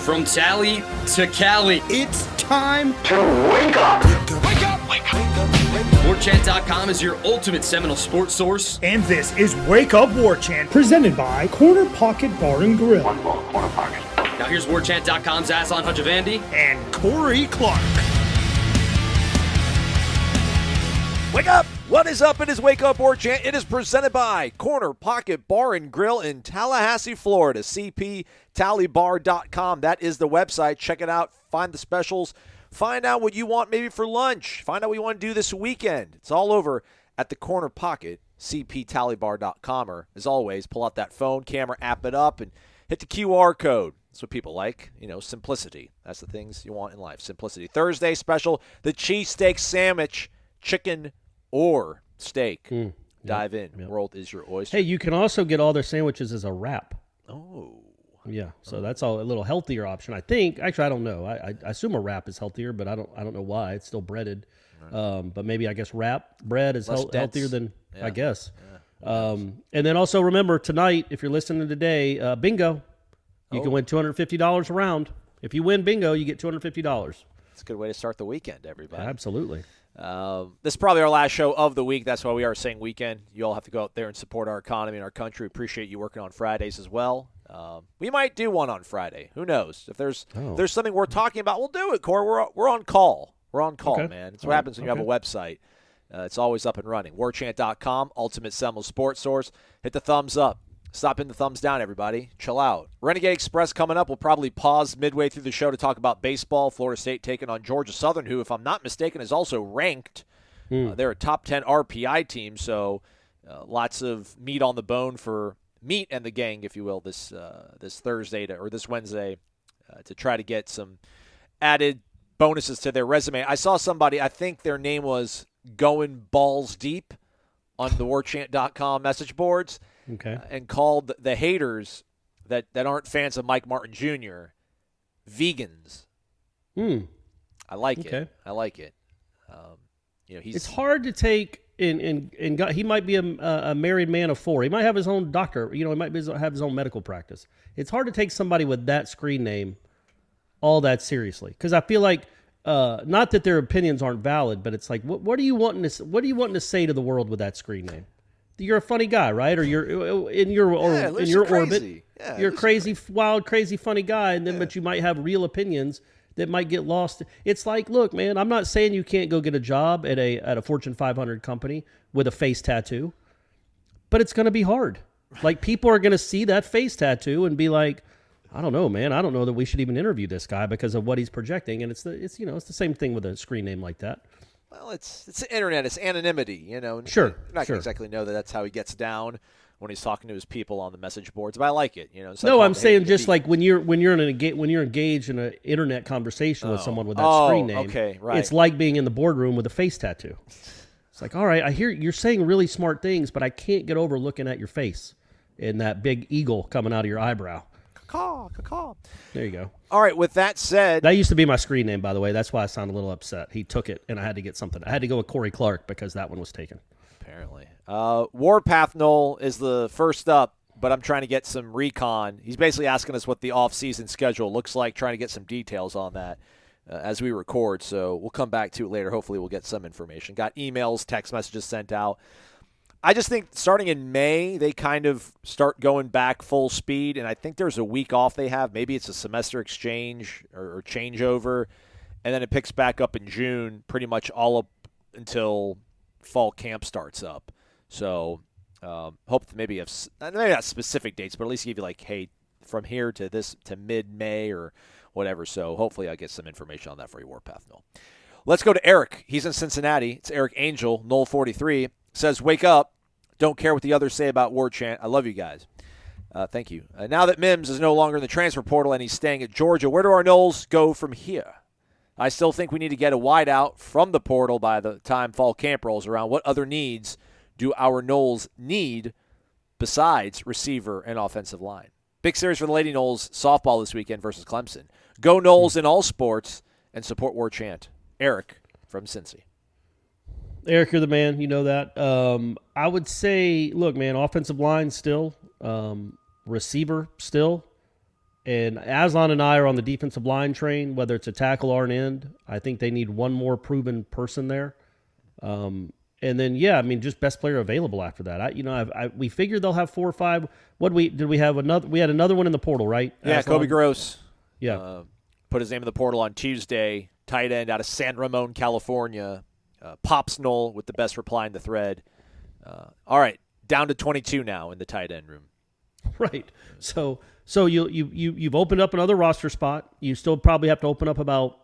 From Tally to Cali, It's time to wake up. Wake up! Wake up! Warchant.com is your ultimate Seminole sports source. And this is Wake Up Warchant, presented by Corner Pocket Bar and Grill. One more corner pocket. Now here's Warchant.com's Aslan Hajavandi. And Corey Clark. Wake up! What is up? It is Wake Up Warchant. It is presented by Corner Pocket Bar and Grill in Tallahassee, Florida. CPTallybar.com. That is the website. Check it out. Find the specials. Find out what you want maybe for lunch. Find out what you want to do this weekend. It's all over at the Corner Pocket, CPTallybar.com. Or, as always, pull out that phone, camera, app it up, and hit the QR code. That's what people like. You know, simplicity. That's the things you want in life. Simplicity. Thursday special, the cheesesteak sandwich, chicken or steak. Dive in. Yep. World is your oyster. Hey, you can also get all their sandwiches as a wrap. Oh. Yeah, so that's all a little healthier option, I think. Actually, I don't know. I assume a wrap is healthier, but I don't know why. It's still breaded. Right. But maybe I guess wrap bread is healthier than I guess. Yeah. And then also remember tonight, if you're listening today, bingo. You can win $250 a round. If you win bingo, you get $250. It's a good way to start the weekend, everybody. Absolutely. This is probably our last show of the week. That's why we are saying weekend. You all have to go out there and support our economy and our country. Appreciate you working on Fridays as well. We might do one on Friday. Who knows? If there's something we're talking about, we'll do it, Corey. We're on call. We're on call, man. It's what happens when you have a website. It's always up and running. Warchant.com, ultimate Seminole sports source. Hit the thumbs up. Stop hitting the thumbs down, everybody. Chill out. Renegade Express coming up. We'll probably pause midway through the show to talk about baseball. Florida State taking on Georgia Southern, who, if I'm not mistaken, is also ranked. They're a top 10 RPI team, so lots of meat on the bone for meat and the gang, if you will, this Thursday or this Wednesday to try to get some added bonuses to their resume. I saw somebody, I think their name was Going Balls Deep on the Warchant.com message boards. Okay. And called the haters that aren't fans of Mike Martin Jr. vegans. I like it. I like it. It's hard to take in God, he might be a married man of four. He might have his own doctor. He might have his own medical practice. It's hard to take somebody with that screen name all that seriously, because I feel like not that their opinions aren't valid, but it's like what are you wanting to say to the world with that screen name? You're a funny guy, right? Or you're in your orbit. Yeah, you're a crazy, wild, crazy, funny guy, and then but you might have real opinions that might get lost. It's like, look, man, I'm not saying you can't go get a job at a Fortune 500 company with a face tattoo, but it's going to be hard. Like, people are going to see that face tattoo and be like, I don't know, man. I don't know that we should even interview this guy because of what he's projecting. And it's the same thing with a screen name like that. Well, it's the internet. It's anonymity, Sure. You're not going to exactly know that that's how he gets down when he's talking to his people on the message boards, but I like it. No, I'm saying just like when you're engaged in an internet conversation with someone with that screen name. Okay, right. It's like being in the boardroom with a face tattoo. It's like, all right, I hear you're saying really smart things, but I can't get over looking at your face and that big eagle coming out of your eyebrow. Caw. There you go. All right, with that said. That used to be my screen name, by the way. That's why I sound a little upset. He took it, and I had to get something. I had to go with Corey Clark because that one was taken. Apparently. Warpath Nole is the first up, but I'm trying to get some recon. He's basically asking us what the off-season schedule looks like, trying to get some details on that as we record. So we'll come back to it later. Hopefully we'll get some information. Got emails, text messages sent out. I just think starting in May, they kind of start going back full speed, and I think there's a week off they have. Maybe it's a semester exchange or changeover, and then it picks back up in June, pretty much all up until fall camp starts up. So hope to maybe not specific dates, but at least give you like, hey, from here to mid-May or whatever. So hopefully I'll get some information on that for you, Warpath Nole. Let's go to Eric. He's in Cincinnati. It's Eric Angel, Nole 43. Says, wake up. Don't care what the others say about Warchant. I love you guys. Thank you. Now that Mims is no longer in the transfer portal and he's staying at Georgia, where do our Noles go from here? I still think we need to get a wideout from the portal by the time fall camp rolls around. What other needs do our Noles need besides receiver and offensive line? Big series for the Lady Noles softball this weekend versus Clemson. Go Noles in all sports and support Warchant. Eric from Cincy. Eric, you're the man. You know that. I would say, look, man, offensive line still, receiver still. And Aslan and I are on the defensive line train, whether it's a tackle or an end. I think they need one more proven person there. And then, just best player available after that. We figured they'll have 4 or 5. We had another one in the portal, right? Yeah, Aslan? Kobe Gross. Yeah. Put his name in the portal on Tuesday. Tight end out of San Ramon, California. Pops Nole with the best reply in the thread. All right, down to 22 now in the tight end room. Right. So you've opened up another roster spot. You still probably have to open up about,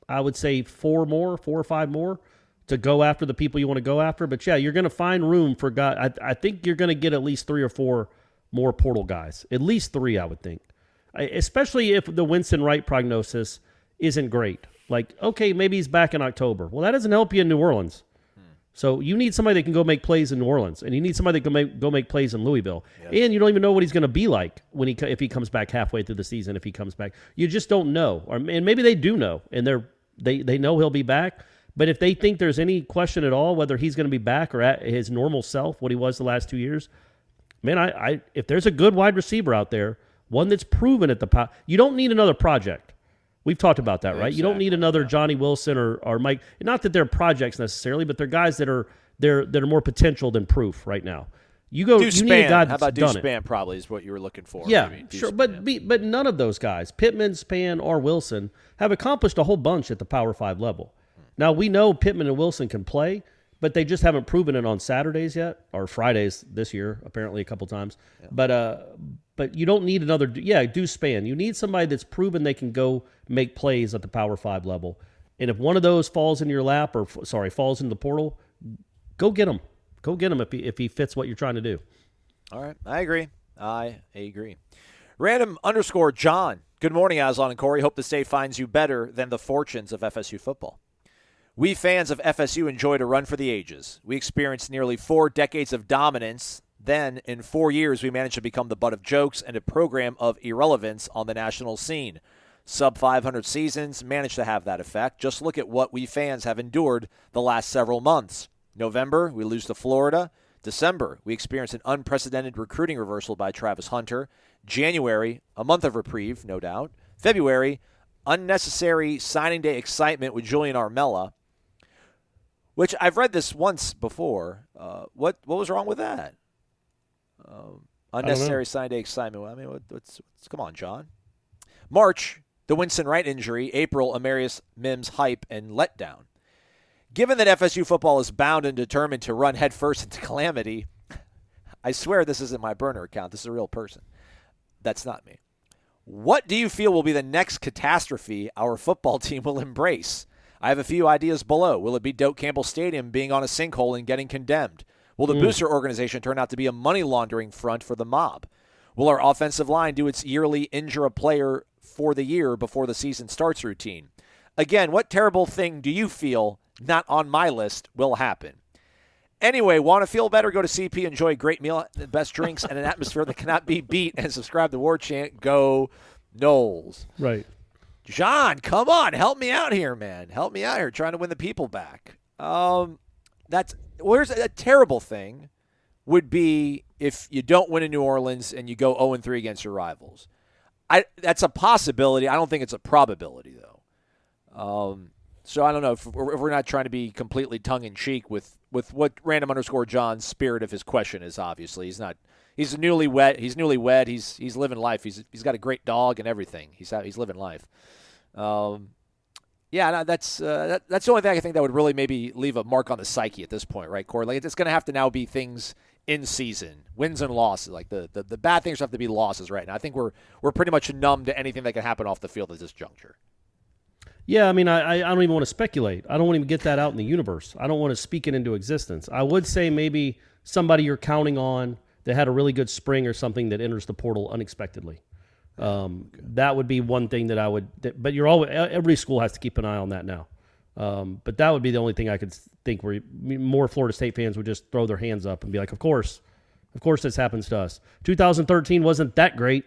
I would say, 4 or 5 more to go after the people you want to go after. But yeah, you're going to find room for guys. I think you're going to get at least 3 or 4 more portal guys. At least 3, I would think. Especially if the Winston Wright prognosis isn't great. Like, okay, maybe he's back in October. Well, that doesn't help you in New Orleans. So you need somebody that can go make plays in New Orleans, and you need somebody that can go make plays in Louisville. Yes. And you don't even know what he's going to be like if he comes back halfway through the season. If he comes back, you just don't know. And maybe they do know, and they know he'll be back. But if they think there's any question at all whether he's going to be back or at his normal self, what he was the last 2 years, man, if there's a good wide receiver out there, one that's proven at the you don't need another project. We've talked about that, right? Exactly. You don't need another Johnny Wilson or Mike. Not that they're projects necessarily, but they're guys that are more potential than proof right now. You need a guy that's done it. How about Deuce Spann probably is what you were looking for. Yeah, sure. But none of those guys, Pittman, Spann, or Wilson, have accomplished a whole bunch at the Power 5 level. Now, we know Pittman and Wilson can play, but they just haven't proven it on Saturdays yet, or Fridays this year, apparently a couple times. Yeah. But you don't need another. Yeah, Deuce Spann. You need somebody that's proven they can go make plays at the Power 5 level. And if one of those falls in your lap, falls in the portal, go get him. Go get him if he fits what you're trying to do. All right, I agree. Random_John. Good morning, Aslan and Corey. Hope this day finds you better than the fortunes of FSU football. We fans of FSU enjoyed a run for the ages. We experienced nearly 4 decades of dominance. Then, in 4 years, we managed to become the butt of jokes and a program of irrelevance on the national scene. Sub-500 seasons managed to have that effect. Just look at what we fans have endured the last several months. November, we lose to Florida. December, we experienced an unprecedented recruiting reversal by Travis Hunter. January, a month of reprieve, no doubt. February, unnecessary signing day excitement with Julian Armella, which I've read this once before. What was wrong with that? Unnecessary signing day excitement. I mean, what's come on, John. March, the Winston Wright injury. April, Amarius Mims hype and letdown. Given that FSU football is bound and determined to run headfirst into calamity, I swear this isn't my burner account. This is a real person. That's not me. What do you feel will be the next catastrophe our football team will embrace? I have a few ideas below. Will it be Doak Campbell Stadium being on a sinkhole and getting condemned? Will the booster organization turn out to be a money laundering front for the mob? Will our offensive line do its yearly injure a player for the year before the season starts routine? Again, what terrible thing do you feel, not on my list, will happen? Anyway, want to feel better? Go to CP, enjoy a great meal, the best drinks, and an atmosphere that cannot be beat, and subscribe to War Chant. Go Noles. Right. John, come on. Help me out here, man. Help me out here trying to win the people back. Where's a terrible thing would be if you don't win in New Orleans and you go 0-3 against your rivals. That's a possibility. I don't think it's a probability, though. So I don't know if we're not trying to be completely tongue-in-cheek with what random_John's spirit of his question is. Obviously, he's not. He's newlywed. He's living life. He's got a great dog and everything. He's living life. That's the only thing I think that would really maybe leave a mark on the psyche at this point, right, Corey? Like, it's going to have to now be things in season, wins and losses. Like the bad things have to be losses right now. I think we're pretty much numb to anything that can happen off the field at this juncture. Yeah, I mean, I don't even want to speculate. I don't want to even get that out in the universe. I don't want to speak it into existence. I would say maybe somebody you're counting on that had a really good spring or something that enters the portal unexpectedly. That would be one thing that I would. But every school has to keep an eye on that now. But that would be the only thing I could think where more Florida State fans would just throw their hands up and be like, of course this happens to us. 2013 wasn't that great.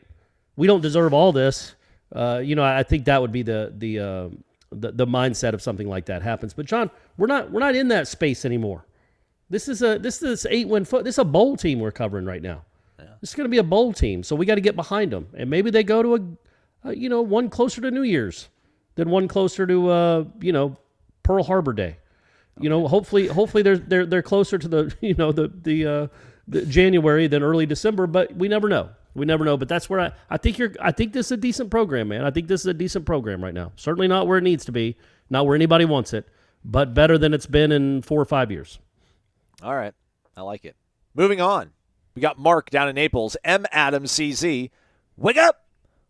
We don't deserve all this. I think that would be the mindset of something like that happens. But John, we're not in that space anymore. This is 8-win foot. This is a bowl team we're covering right now. Yeah. This is going to be a bowl team, so we got to get behind them. And maybe they go to one closer to New Year's than one closer to Pearl Harbor Day. Hopefully they're closer to the January than early December, but we never know. But that's where I think this is a decent program, man. I think this is a decent program right now. Certainly not where it needs to be, not where anybody wants it, but better than it's been in 4 or 5 years. All right. I like it. Moving on. We got Mark down in Naples. M. Adams CZ. Wake up!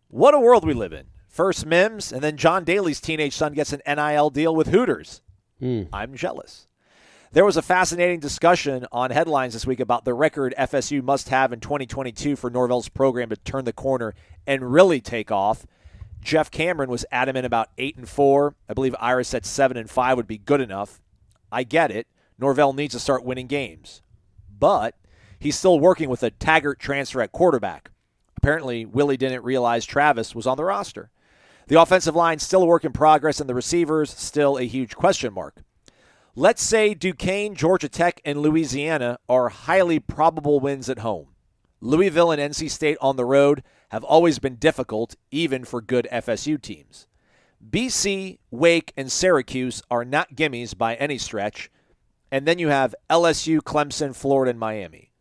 What a world we live in. First Mims, and then John Daly's teenage son gets an NIL deal with Hooters. I'm jealous. There was a fascinating discussion on headlines this week about the record FSU must have in 2022 for Norvell's program to turn the corner and really take off. Jeff Cameron was adamant about 8-4. I believe Ira said 7-5 would be good enough. I get it. Norvell needs to start winning games. But he's still working with a Taggart transfer at quarterback. Apparently, Willie didn't realize Travis was on the roster. The offensive line still a work in progress, and the receivers still a huge question mark. Let's say Duquesne, Georgia Tech, and Louisiana are highly probable wins at home. Louisville and NC State on the road have always been difficult, even for good FSU teams. BC, Wake, and Syracuse are not gimmies by any stretch. And then you have LSU, Clemson, Florida, and Miami.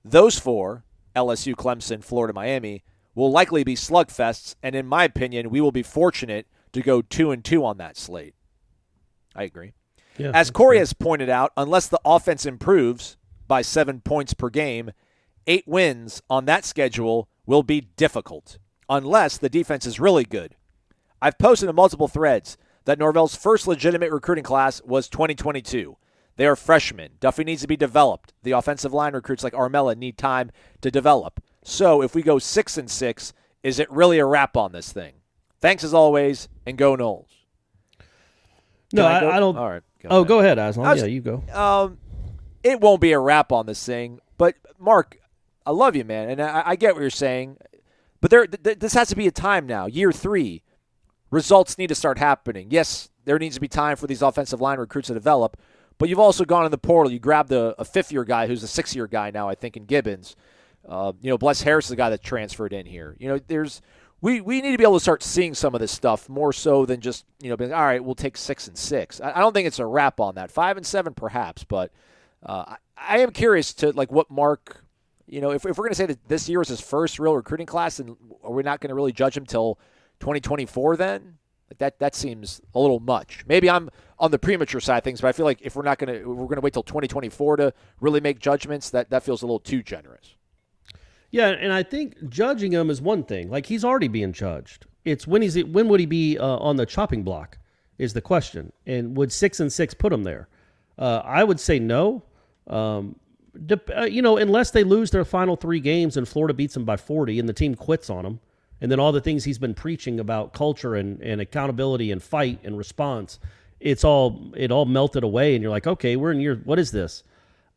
Those four, LSU, Clemson, Florida, Miami, will likely be slugfests, and in my opinion, we will be fortunate to go 2-2 on that slate. I agree. Yeah, as Corey has pointed out, unless the offense improves by 7 points per game, 8 wins on that schedule will be difficult, unless the defense is really good. I've posted in multiple threads that Norvell's first legitimate recruiting class was 2022. They are freshmen. Duffy needs to be developed. The offensive line recruits like Armella need time to develop. So if we go 6-6, is it really a wrap on this thing? Thanks as always, and go Noles. No, I don't. All right. Go ahead, Aslan. Yeah, you go. It won't be a wrap on this thing. But, Mark, I love you, man, and I get what you're saying. But this has to be a time now. Year 3, results need to start happening. Yes, there needs to be time for these offensive line recruits to develop. But you've also gone in the portal. You grabbed a fifth-year guy who's a sixth-year guy now, I think, in Gibbons. Bless Harris is the guy that transferred in here. We need to be able to start seeing some of this stuff more so than just, being, all right, we'll take 6-6. I don't think it's a wrap on that. 5-7 perhaps, but I am curious to, what Mark, if we're going to say that this year was his first real recruiting class, then are we not going to really judge him till 2024 then? That seems a little much. Maybe I'm on the premature side of things, but I feel like if we're going to wait till 2024 to really make judgments, that feels a little too generous. Yeah, and I think judging him is one thing. Like, he's already being judged. It's when would he be on the chopping block is the question. And would 6-6 put him there? I would say no. Unless they lose their final 3 games and Florida beats them by 40 and the team quits on them. And then all the things he's been preaching about culture and accountability and fight and response, it all melted away. And you're like, okay, we're in year, what is this?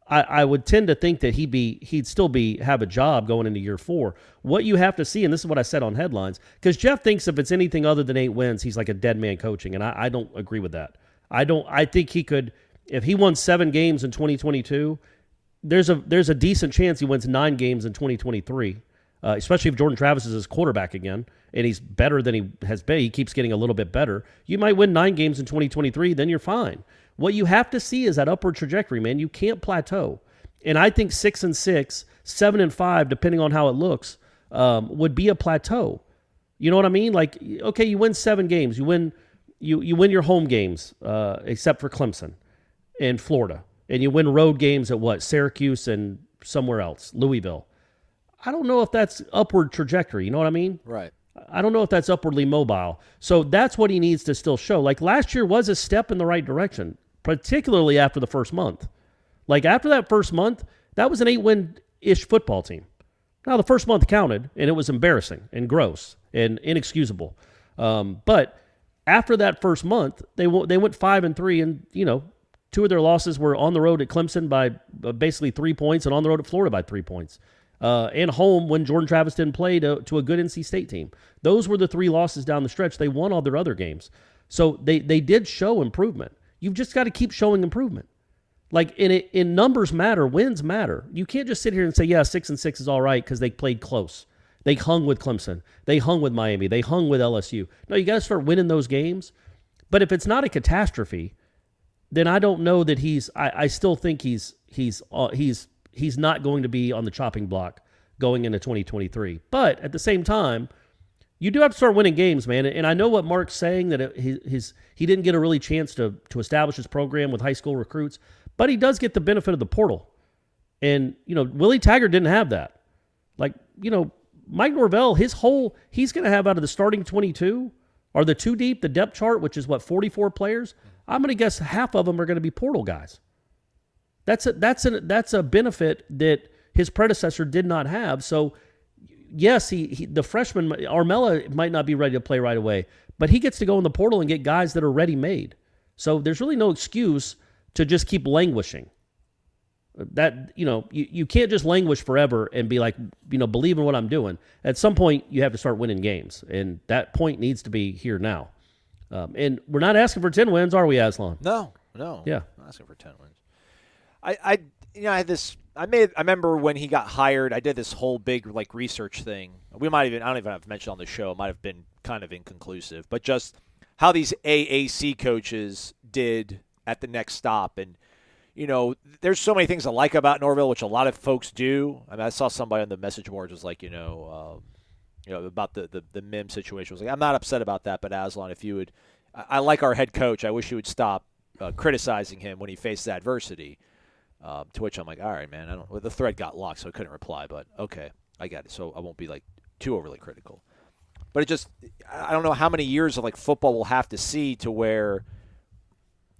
I would tend to think that he'd still have a job going into year 4. What you have to see, and this is what I said on headlines, because Jeff thinks if it's anything other than 8 wins, he's like a dead man coaching, and I don't agree with that. I think he could, if he won 7 games in 2022, there's a decent chance he wins 9 games in 2023. Especially if Jordan Travis is his quarterback again, and he's better than he has been. He keeps getting a little bit better. You might win 9 games in 2023, then you're fine. What you have to see is that upward trajectory, man. You can't plateau. And I think 6-6, 7-5, depending on how it looks, would be a plateau. You know what I mean? Like, okay, you win 7 games. You win your home games, except for Clemson and Florida. And you win road games at Syracuse and somewhere else, Louisville. I don't know if that's upward trajectory. You know what I mean? Right. I don't know if that's upwardly mobile. So that's what he needs to still show. Like, last year was a step in the right direction, particularly after the first month. Like, after that first month, that was an 8-win-ish football team. Now, the first month counted, and it was embarrassing and gross and inexcusable. But after that first month, they went 5-3, and 2 of their losses were on the road at Clemson by basically 3 points and on the road at Florida by 3 points. And home when Jordan Travis didn't play to a good NC State team. Those were the 3 losses down the stretch. They won all their other games. So they did show improvement. You've just got to keep showing improvement. Like, in numbers matter, wins matter. You can't just sit here and say, yeah, 6-6 is all right because they played close. They hung with Clemson. They hung with Miami. They hung with LSU. No, you got to start winning those games. But if it's not a catastrophe, then I don't know that I still think he's not going to be on the chopping block going into 2023. But at the same time, you do have to start winning games, man. And I know what Mark's saying, that he didn't get a really chance to establish his program with high school recruits, but he does get the benefit of the portal. And, Willie Taggart didn't have that. Like, Mike Norvell, he's going to have out of the starting 22 or the two deep, the depth chart, which is 44 players. I'm going to guess half of them are going to be portal guys. That's a benefit that his predecessor did not have. So, yes, the freshman, Armella, might not be ready to play right away, but he gets to go in the portal and get guys that are ready-made. So there's really no excuse to just keep languishing. That, you can't just languish forever and be like, believe in what I'm doing. At some point, you have to start winning games, and that point needs to be here now. And we're not asking for 10 wins, are we, Aslan? No. Yeah. I'm not asking for 10 wins. I had this. I remember when he got hired, I did this whole big research thing. I don't even have to mention on the show. It might have been kind of inconclusive, but just how these AAC coaches did at the next stop. And, there's so many things I like about Norvell, which a lot of folks do. I mean, I saw somebody on the message boards was like, about the MIM situation. I was like, I'm not upset about that, but Aslan, if you would, I like our head coach. I wish you would stop criticizing him when he faces adversity. To which I'm like, all right, man, the thread got locked, so I couldn't reply, but okay, I got it. So I won't be too overly critical. But I don't know how many years of football we'll have to see to where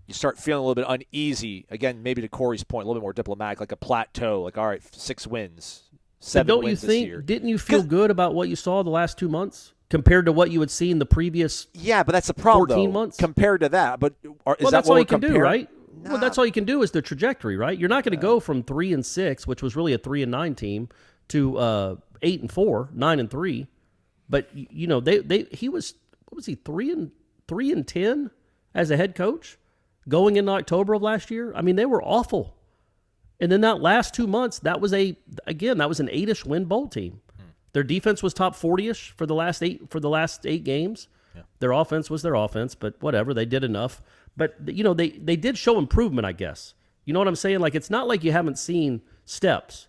you start feeling a little bit uneasy. Again, maybe to Corey's point, a little bit more diplomatic, like a plateau, all right, 6 wins, 7 wins this year. Didn't you feel good about what you saw the last 2 months compared to what you had seen the previous but that's the problem, 14 months? Compared to that. But is that that's what all you can do, right? Nah. Well, that's all you can do is the trajectory, right? You're not going to go from 3-6, which was really a 3-9 team, to 8-4, 9-3. But he was, what was he, 3-10 as a head coach going into October of last year? I mean, they were awful. And then that last 2 months, that was an 8-ish win bowl team. Their defense was top 40-ish for the last 8 games. Yeah. Their offense was their offense, but whatever, they did enough. But, they did show improvement, I guess. You know what I'm saying? It's not like you haven't seen steps.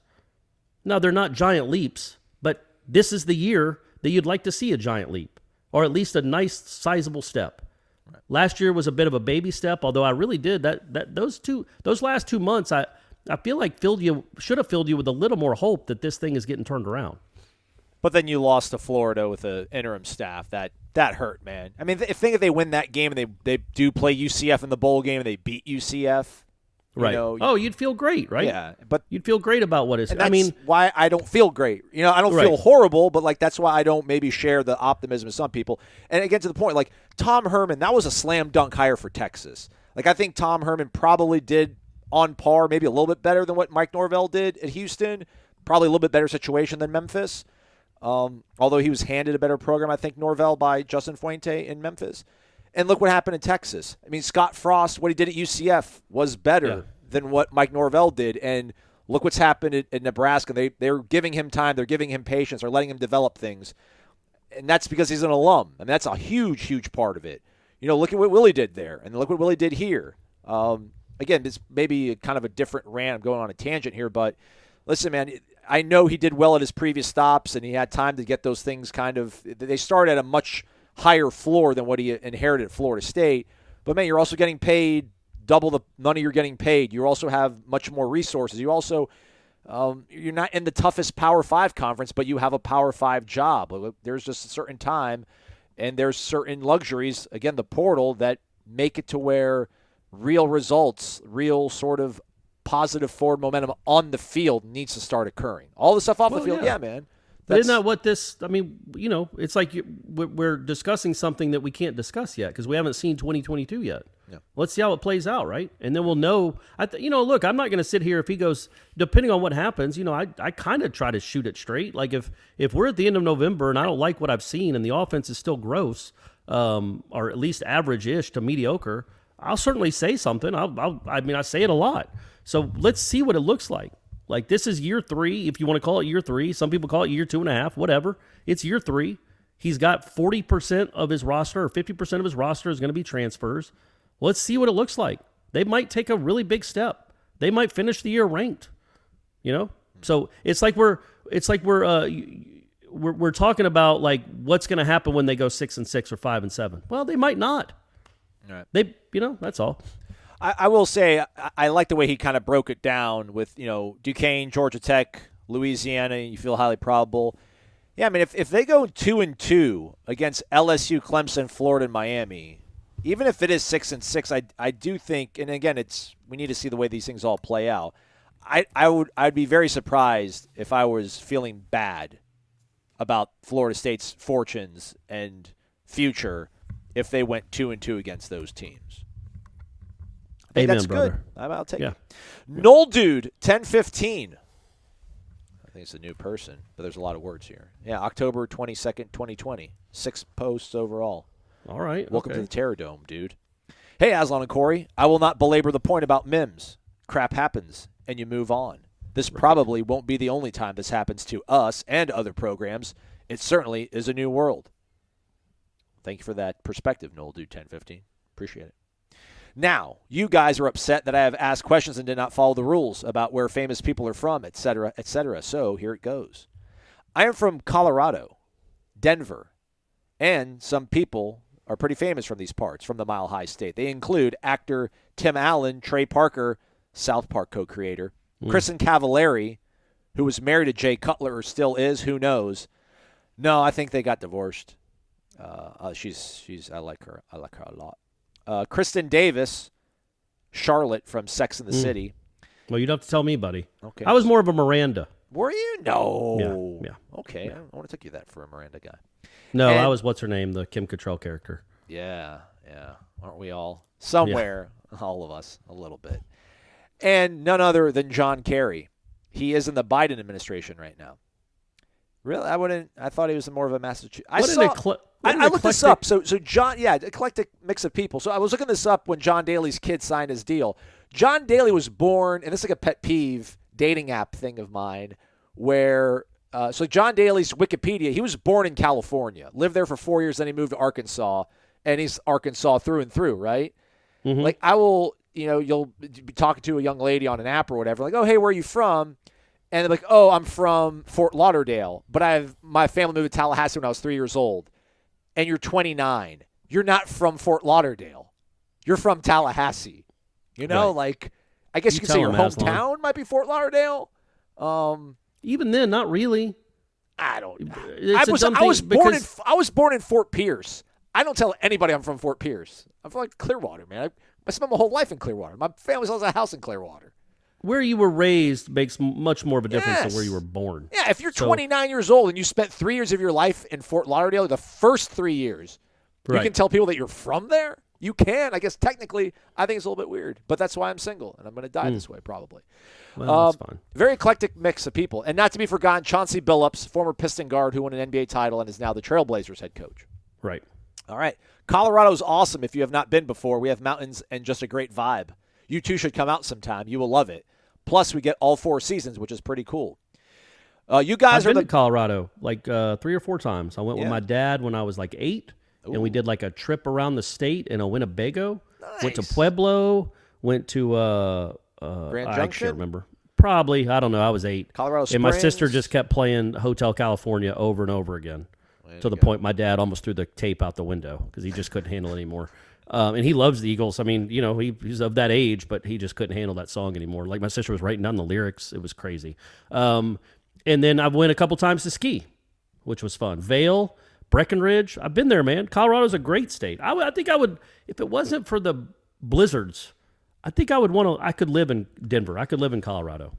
Now, they're not giant leaps, but this is the year that you'd like to see a giant leap, or at least a nice, sizable step. Right. Last year was a bit of a baby step, although I really did those last 2 months, I feel like should have filled you with a little more hope that this thing is getting turned around. But then you lost to Florida with an interim staff. That hurt, man. I mean, if they win that game and they do play UCF in the bowl game and they beat UCF, right? You'd feel great, right? Yeah, but you'd feel great about what is. That's why I don't feel great. I don't feel horrible, but that's why I don't maybe share the optimism of some people. And again, to the point, Tom Herman, that was a slam dunk hire for Texas. I think Tom Herman probably did on par, maybe a little bit better than what Mike Norvell did at Houston. Probably a little bit better situation than Memphis. Although he was handed a better program, I think, Norvell, by Justin Fuente in Memphis. And look what happened in Texas. I mean, Scott Frost, what he did at UCF was better than what Mike Norvell did. And look what's happened at Nebraska. They're giving him time. They're giving him patience. They're letting him develop things. And that's because he's an alum. I mean, that's a huge, huge part of it. Look at what Willie did there. And look what Willie did here. Again, this may be kind of a different rant. I'm going on a tangent here. But listen, man, I know he did well at his previous stops, and he had time to get those things they started at a much higher floor than what he inherited at Florida State. But, man, you're also getting paid double the money you're getting paid. You also have much more resources. You also you're not in the toughest Power 5 conference, but you have a Power 5 job. There's just a certain time, and there's certain luxuries, again, the portal, that make it to where real results, real sort of positive forward momentum on the field needs to start occurring. All the stuff off the field, man. But isn't that what this – I mean, it's like we're discussing something that we can't discuss yet because we haven't seen 2022 yet. Yeah. Let's see how it plays out, right? And then we'll know. Look, I'm not going to sit here if he goes – depending on what happens, I kind of try to shoot it straight. If we're at the end of November and I don't like what I've seen and the offense is still gross or at least average-ish to mediocre, I'll certainly say something. I say it a lot. So let's see what it looks like. Like, this is year 3, if you want to call it year 3. Some people call it year 2.5, whatever. It's year 3. He's got 40% of his roster or 50% of his roster is going to be transfers. Let's see what it looks like. They might take a really big step. They might finish the year ranked. So it's like we're talking about like what's going to happen when they go 6-6 or 5-7. Well, they might not. All right. That's all. I will say I like the way he kind of broke it down with Duquesne, Georgia Tech, Louisiana. You feel highly probable. Yeah, I mean if they go 2-2 against LSU, Clemson, Florida, and Miami, even if it is 6-6, I do think, and again we need to see the way these things all play out. I'd be very surprised if I was feeling bad about Florida State's fortunes and future if they went 2-2 against those teams. I think that's brother. Good. I'll take it. Yeah. Nole Dude 1015. I think it's a new person, but there's a lot of words here. Yeah, October 22nd, 2020. 6 posts overall. All right. Welcome to the Terror Dome, dude. Hey, Aslan and Corey. I will not belabor the point about Mims. Crap happens, and you move on. This probably won't be the only time this happens to us and other programs. It certainly is a new world. Thank you for that perspective, Nole Dude 1015. Appreciate it. Now, you guys are upset that I have asked questions and did not follow the rules about where famous people are from, etc., etc. So here it goes. I am from Colorado, Denver, and some people are pretty famous from these parts, from the Mile High State. They include actor Tim Allen, Trey Parker, South Park co-creator, Kristen Cavallari, who was married to Jay Cutler or still is, who knows. No, I think they got divorced. She's I like her a lot. Kristen Davis, Charlotte from Sex and the City. Well, you don't have to tell me, buddy. Okay. I was more of a Miranda. Were you? No. Yeah. Okay. Yeah. I want to take you that for a Miranda guy. No, I was, what's her name, the Kim Cattrall character. Yeah. Aren't we all? Somewhere, all of us, a little bit. And none other than John Kerry. He is in the Biden administration right now. Really? I thought he was more of a Massachusetts. I looked this up. So John, eclectic mix of people. So I was looking this up when John Daly's kid signed his deal. John Daly was born, and this is like a pet peeve dating app thing of mine, where so John Daly's Wikipedia, he was born in California, lived there for 4 years, then he moved to Arkansas, and he's Arkansas through and through, right? Mm-hmm. Like you'll be talking to a young lady on an app or whatever, like, oh, hey, where are you from? And they're like, oh, I'm from Fort Lauderdale, but my family moved to Tallahassee when I was 3 years old. And you're 29. You're not from Fort Lauderdale. You're from Tallahassee. Like, I guess you can say your hometown might be Fort Lauderdale. Even then, not really. I don't know. I was born in Fort Pierce. I don't tell anybody I'm from Fort Pierce. I'm from like Clearwater, man. I spent my whole life in Clearwater. My family still has a house in Clearwater. Where you were raised makes much more of a difference than where you were born. Yeah, if you're 29 years old and you spent 3 years of your life in Fort Lauderdale, the first 3 years, you can tell people that you're from there? You can. I guess technically, I think it's a little bit weird. But that's why I'm single, and I'm going to die this way probably. Well, that's fine. Very eclectic mix of people. And not to be forgotten, Chauncey Billups, former Piston guard who won an NBA title and is now the Trailblazers head coach. Right. All right. Colorado's awesome if you have not been before. We have mountains and just a great vibe. You too should come out sometime. You will love it. Plus, we get all 4 seasons, which is pretty cool. You guys I've been to Colorado like 3 or 4 times. I went with my dad when I was like 8, and we did like a trip around the state in a Winnebago. Nice. Went to Pueblo. Went to Grand Junction? I can't remember. Probably. I don't know. I was 8. Colorado Springs. And my sister just kept playing Hotel California over and over again to the point my dad almost threw the tape out the window because he just couldn't handle it anymore. And he loves the Eagles. I mean, he's of that age, but he just couldn't handle that song anymore. Like my sister was writing down the lyrics. It was crazy. And then I went a couple times to ski, which was fun. Vail, Breckenridge. I've been there, man. Colorado's a great state. I think I would, if it wasn't for the blizzards, I think I could live in Denver. I could live in Colorado.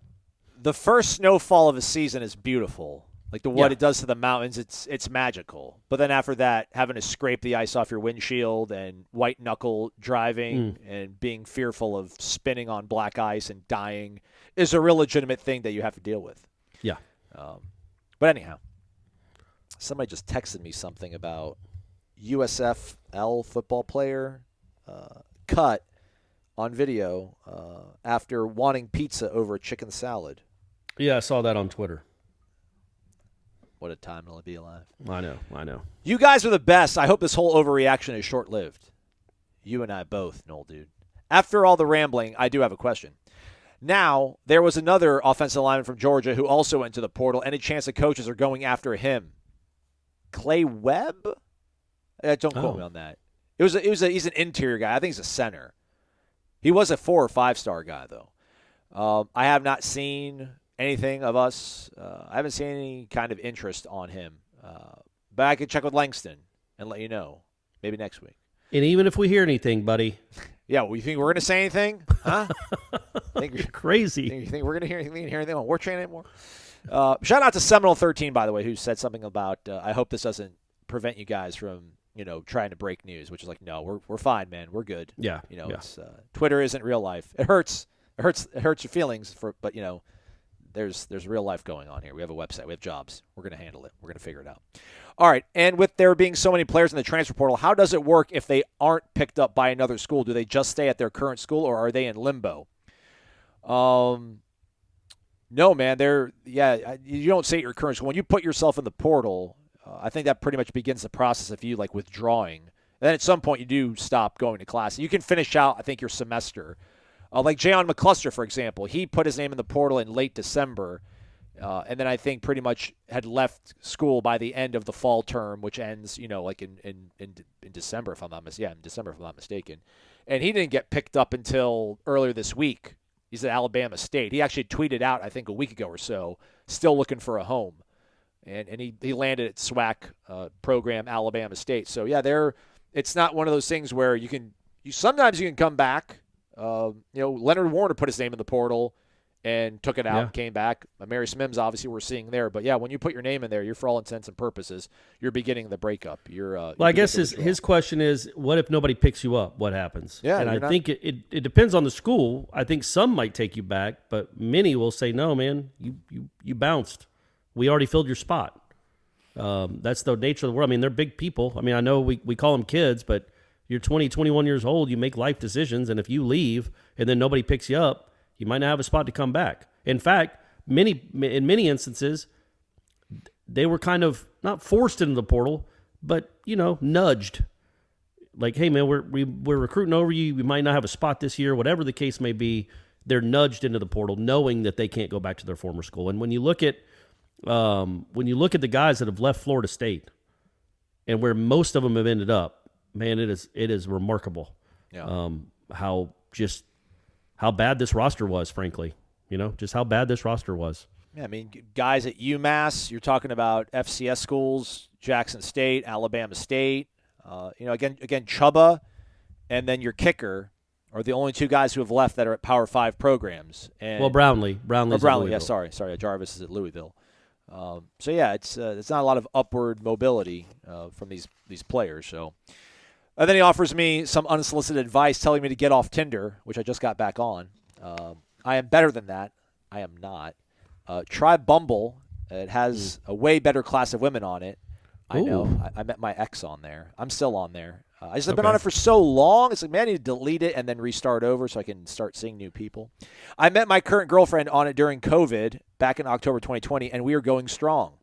The first snowfall of a season is beautiful. Like what it does to the mountains, it's magical. But then after that, having to scrape the ice off your windshield and white knuckle driving and being fearful of spinning on black ice and dying is a real legitimate thing that you have to deal with. Yeah. But anyhow, somebody just texted me something about USFL football player cut on video after wanting pizza over a chicken salad. Yeah, I saw that on Twitter. What a time to be alive. I know. You guys are the best. I hope this whole overreaction is short-lived. You and I both, Noel, dude. After all the rambling, I do have a question. Now, there was another offensive lineman from Georgia who also went to the portal. Any chance the coaches are going after him? Clay Webb? Don't quote me on that. He's an interior guy. I think he's a center. He was a 4 or 5-star guy, though. I have not seen anything of us. I haven't seen any kind of interest on him. But I could check with Langston and let you know. Maybe next week. And even if we hear anything, buddy. Yeah, well, you think we're going to say anything? Huh? You're crazy. You think we're going to hear anything on Warchant anymore? Shout out to Seminole 13, by the way, who said something about, I hope this doesn't prevent you guys from, trying to break news, which is like, no, we're fine, man. We're good. Yeah. It's Twitter isn't real life. It hurts. It hurts your feelings, but there's real life going on here. We have a website. We have jobs. We're going to handle it. We're going to figure it out. All right, and with there being so many players in the transfer portal, how does it work if they aren't picked up by another school? Do they just stay at their current school, or are they in limbo? No, man. You don't stay at your current school. When you put yourself in the portal, I think that pretty much begins the process of you, withdrawing. And then at some point, you do stop going to class. You can finish out, I think, your semester. Like Jayon McCluster, for example. He put his name in the portal in late December. And then I think pretty much had left school by the end of the fall term, which ends, in December, if I'm not mistaken. And he didn't get picked up until earlier this week. He's at Alabama State. He actually tweeted out, I think, a week ago or so, still looking for a home. And he landed at SWAC program, Alabama State. So, yeah, it's not one of those things where sometimes you can come back. Leonard Warner put his name in the portal and took it out and came back. Mary Smims, obviously, we're seeing there. But, yeah, when you put your name in there, you're, for all intents and purposes, you're beginning the breakup. I guess his question is, what if nobody picks you up? What happens? Yeah, and I think it depends on the school. I think some might take you back, but many will say, no, man, you bounced. We already filled your spot. That's the nature of the world. I mean, they're big people. I mean, I know we call them kids, but you're 20, 21 years old. You make life decisions, and if you leave and then nobody picks you up, you might not have a spot to come back. In fact, in many instances, they were kind of not forced into the portal, but nudged. Like, hey man, we're recruiting over you. We might not have a spot this year, whatever the case may be. They're nudged into the portal, knowing that they can't go back to their former school. And when you look at the guys that have left Florida State, and where most of them have ended up, man, it is remarkable. Yeah. How bad this roster was, frankly. Just how bad this roster was. Yeah, I mean, guys at UMass, you're talking about FCS schools, Jackson State, Alabama State. Again, Chubba, and then your kicker are the only two guys who have left that are at Power 5 programs. And, Brownlee. Yeah, sorry. Jarvis is at Louisville. It's not a lot of upward mobility from these players. So. And then he offers me some unsolicited advice telling me to get off Tinder, which I just got back on. I am better than that. I am not. Try Bumble. It has a way better class of women on it. I know. I met my ex on there. I'm still on there. I've been on it for so long. It's like, man, I need to delete it and then restart over so I can start seeing new people. I met my current girlfriend on it during COVID back in October 2020, and we are going strong.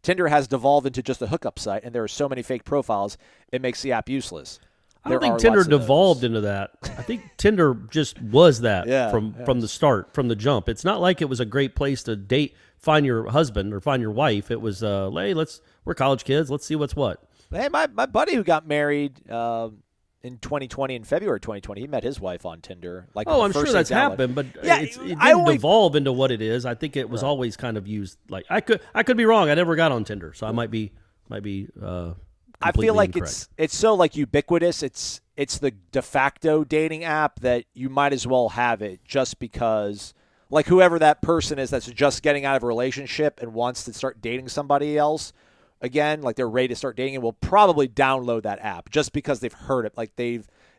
Tinder has devolved into just a hookup site, and there are so many fake profiles, it makes the app useless. I don't think Tinder devolved into that. I think Tinder just was that from the start, from the jump. It's not like it was a great place to date, find your husband or find your wife. It was, hey, we're college kids. Let's see what's what. Hey, my buddy who got married in 2020, in February 2020, he met his wife on Tinder. I'm sure that's happened, but it didn't devolve into what it is. I think it was always kind of used. Like I could be wrong. I never got on Tinder, so I might be. I feel like incorrect. it's so ubiquitous. It's the de facto dating app that you might as well have it just because, whoever that person is that's just getting out of a relationship and wants to start dating somebody else. Again, they're ready to start dating and will probably download that app just because they've heard it.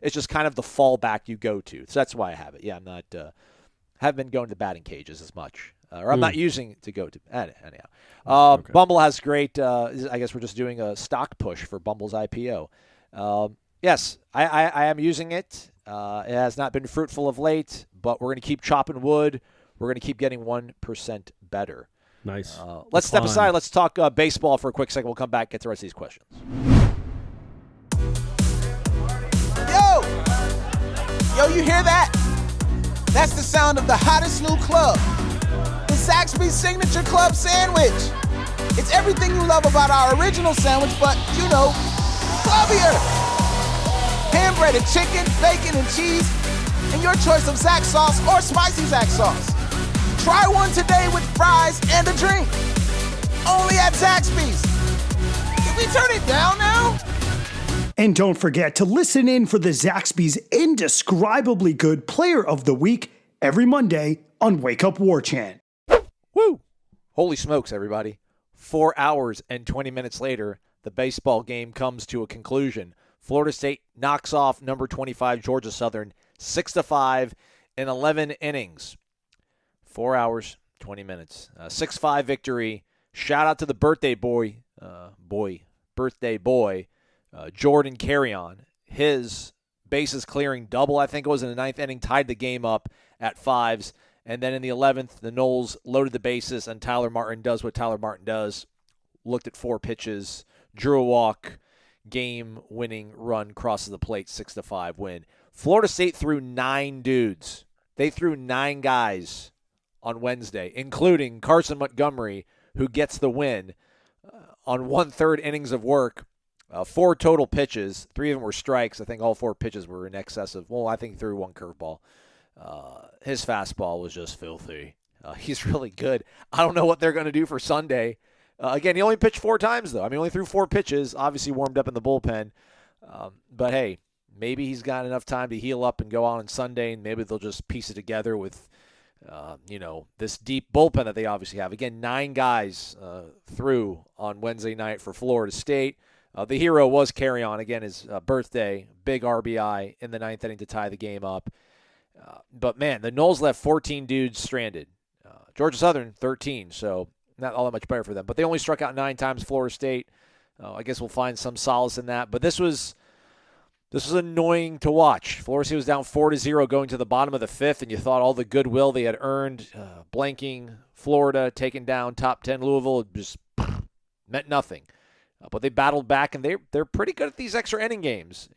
It's just kind of the fallback you go to. So that's why I have it. Yeah, I'm not, haven't been going to batting cages as much. Or I'm not using it to go to. Anyhow. Okay. Bumble has great, I guess we're just doing a stock push for Bumble's IPO. Yes, I am using it. It has not been fruitful of late, but we're going to keep chopping wood. We're going to keep getting 1% better. Nice. Let's step aside. Let's talk baseball for a quick second. We'll come back, get to the rest of these questions. Yo, you hear that? That's the sound of the hottest new club. The Zaxby's Signature Club Sandwich. It's everything you love about our original sandwich, but, you know, clubbier. Hand-breaded chicken, bacon, and cheese, and your choice of Zax sauce or spicy Zax sauce. Try one today with fries and a drink. Only at Zaxby's. Can we turn it down now? And don't forget to listen in for the Zaxby's indescribably good Player of the Week every Monday on Wake Up Warchant. Woo! Holy smokes, everybody. 4 hours and 20 minutes later, the baseball game comes to a conclusion. Florida State knocks off number 25 Georgia Southern 6-5 in 11 innings. 4 hours, 20 minutes. 6-5 victory. Shout out to the birthday boy, Jordan Carrion. His bases clearing double, I think it was in the ninth inning, tied the game up at 5s. And then in the 11th, the Noles loaded the bases, and Tyler Martin does what Tyler Martin does. Looked at 4 pitches, drew a walk, game-winning run, crosses the plate, 6-5 win. Florida State threw 9 dudes. They threw 9 guys on Wednesday, including Carson Montgomery, who gets the win on 1/3 innings of work. 4 total pitches. 3 of them were strikes. I think all 4 pitches were in excess of, I think he threw 1 curveball. His fastball was just filthy. He's really good. I don't know what they're going to do for Sunday. Again, he only pitched 4 times, though. I mean, only threw 4 pitches, obviously warmed up in the bullpen. But, hey, maybe he's got enough time to heal up and go on Sunday, and maybe they'll just piece it together with, this deep bullpen that they obviously have. Again, 9 guys threw on Wednesday night for Florida State. The hero was Carrion. Again, his birthday, big RBI in the 9th inning to tie the game up. But, man, the Noles left 14 dudes stranded. Georgia Southern, 13, so not all that much better for them. But they only struck out 9 times, Florida State. I guess we'll find some solace in that. But this was annoying to watch. Florida State was down 4-0 going to the bottom of the 5th, and you thought all the goodwill they had earned, blanking Florida, taking down top 10 Louisville, just meant nothing. But they battled back, and they're pretty good at these extra inning games.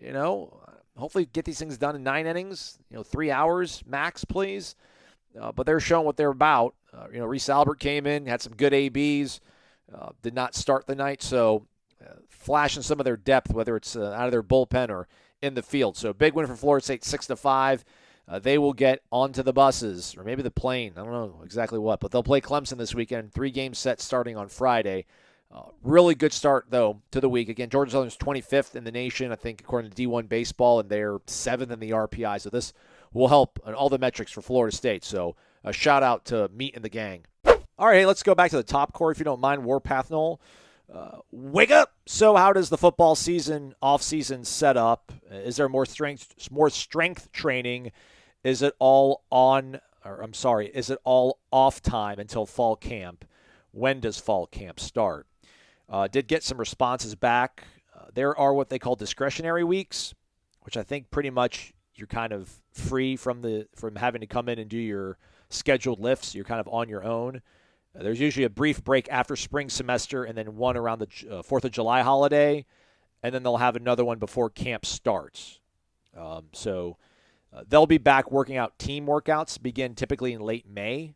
Hopefully get these things done in 9 innings. 3 hours max, please. But they're showing what they're about. Reese Albert came in, had some good ABs, did not start the night, so flashing some of their depth, whether it's out of their bullpen or in the field. So big win for Florida State, 6-5. They will get onto the buses, or maybe the plane. I don't know exactly what, but they'll play Clemson this weekend. 3-game set starting on Friday. Really good start, though, to the week. Again, Georgia Southern's 25th in the nation, I think, according to D1 Baseball, and they're 7th in the RPI. So this will help on all the metrics for Florida State. So a shout-out to Meat and the gang. All right, hey, let's go back to the top core, if you don't mind. Warpath Knoll, wake up! So how does the football season, off-season set up? Is there more strength training? Is it all is it all off time until fall camp? When does fall camp start? Did get some responses back. There are what they call discretionary weeks, which I think pretty much you're kind of free from having to come in and do your scheduled lifts. You're kind of on your own. There's usually a brief break after spring semester and then one around the 4th of July holiday, and then they'll have another one before camp starts. So they'll be back working out team workouts, begin typically in late May.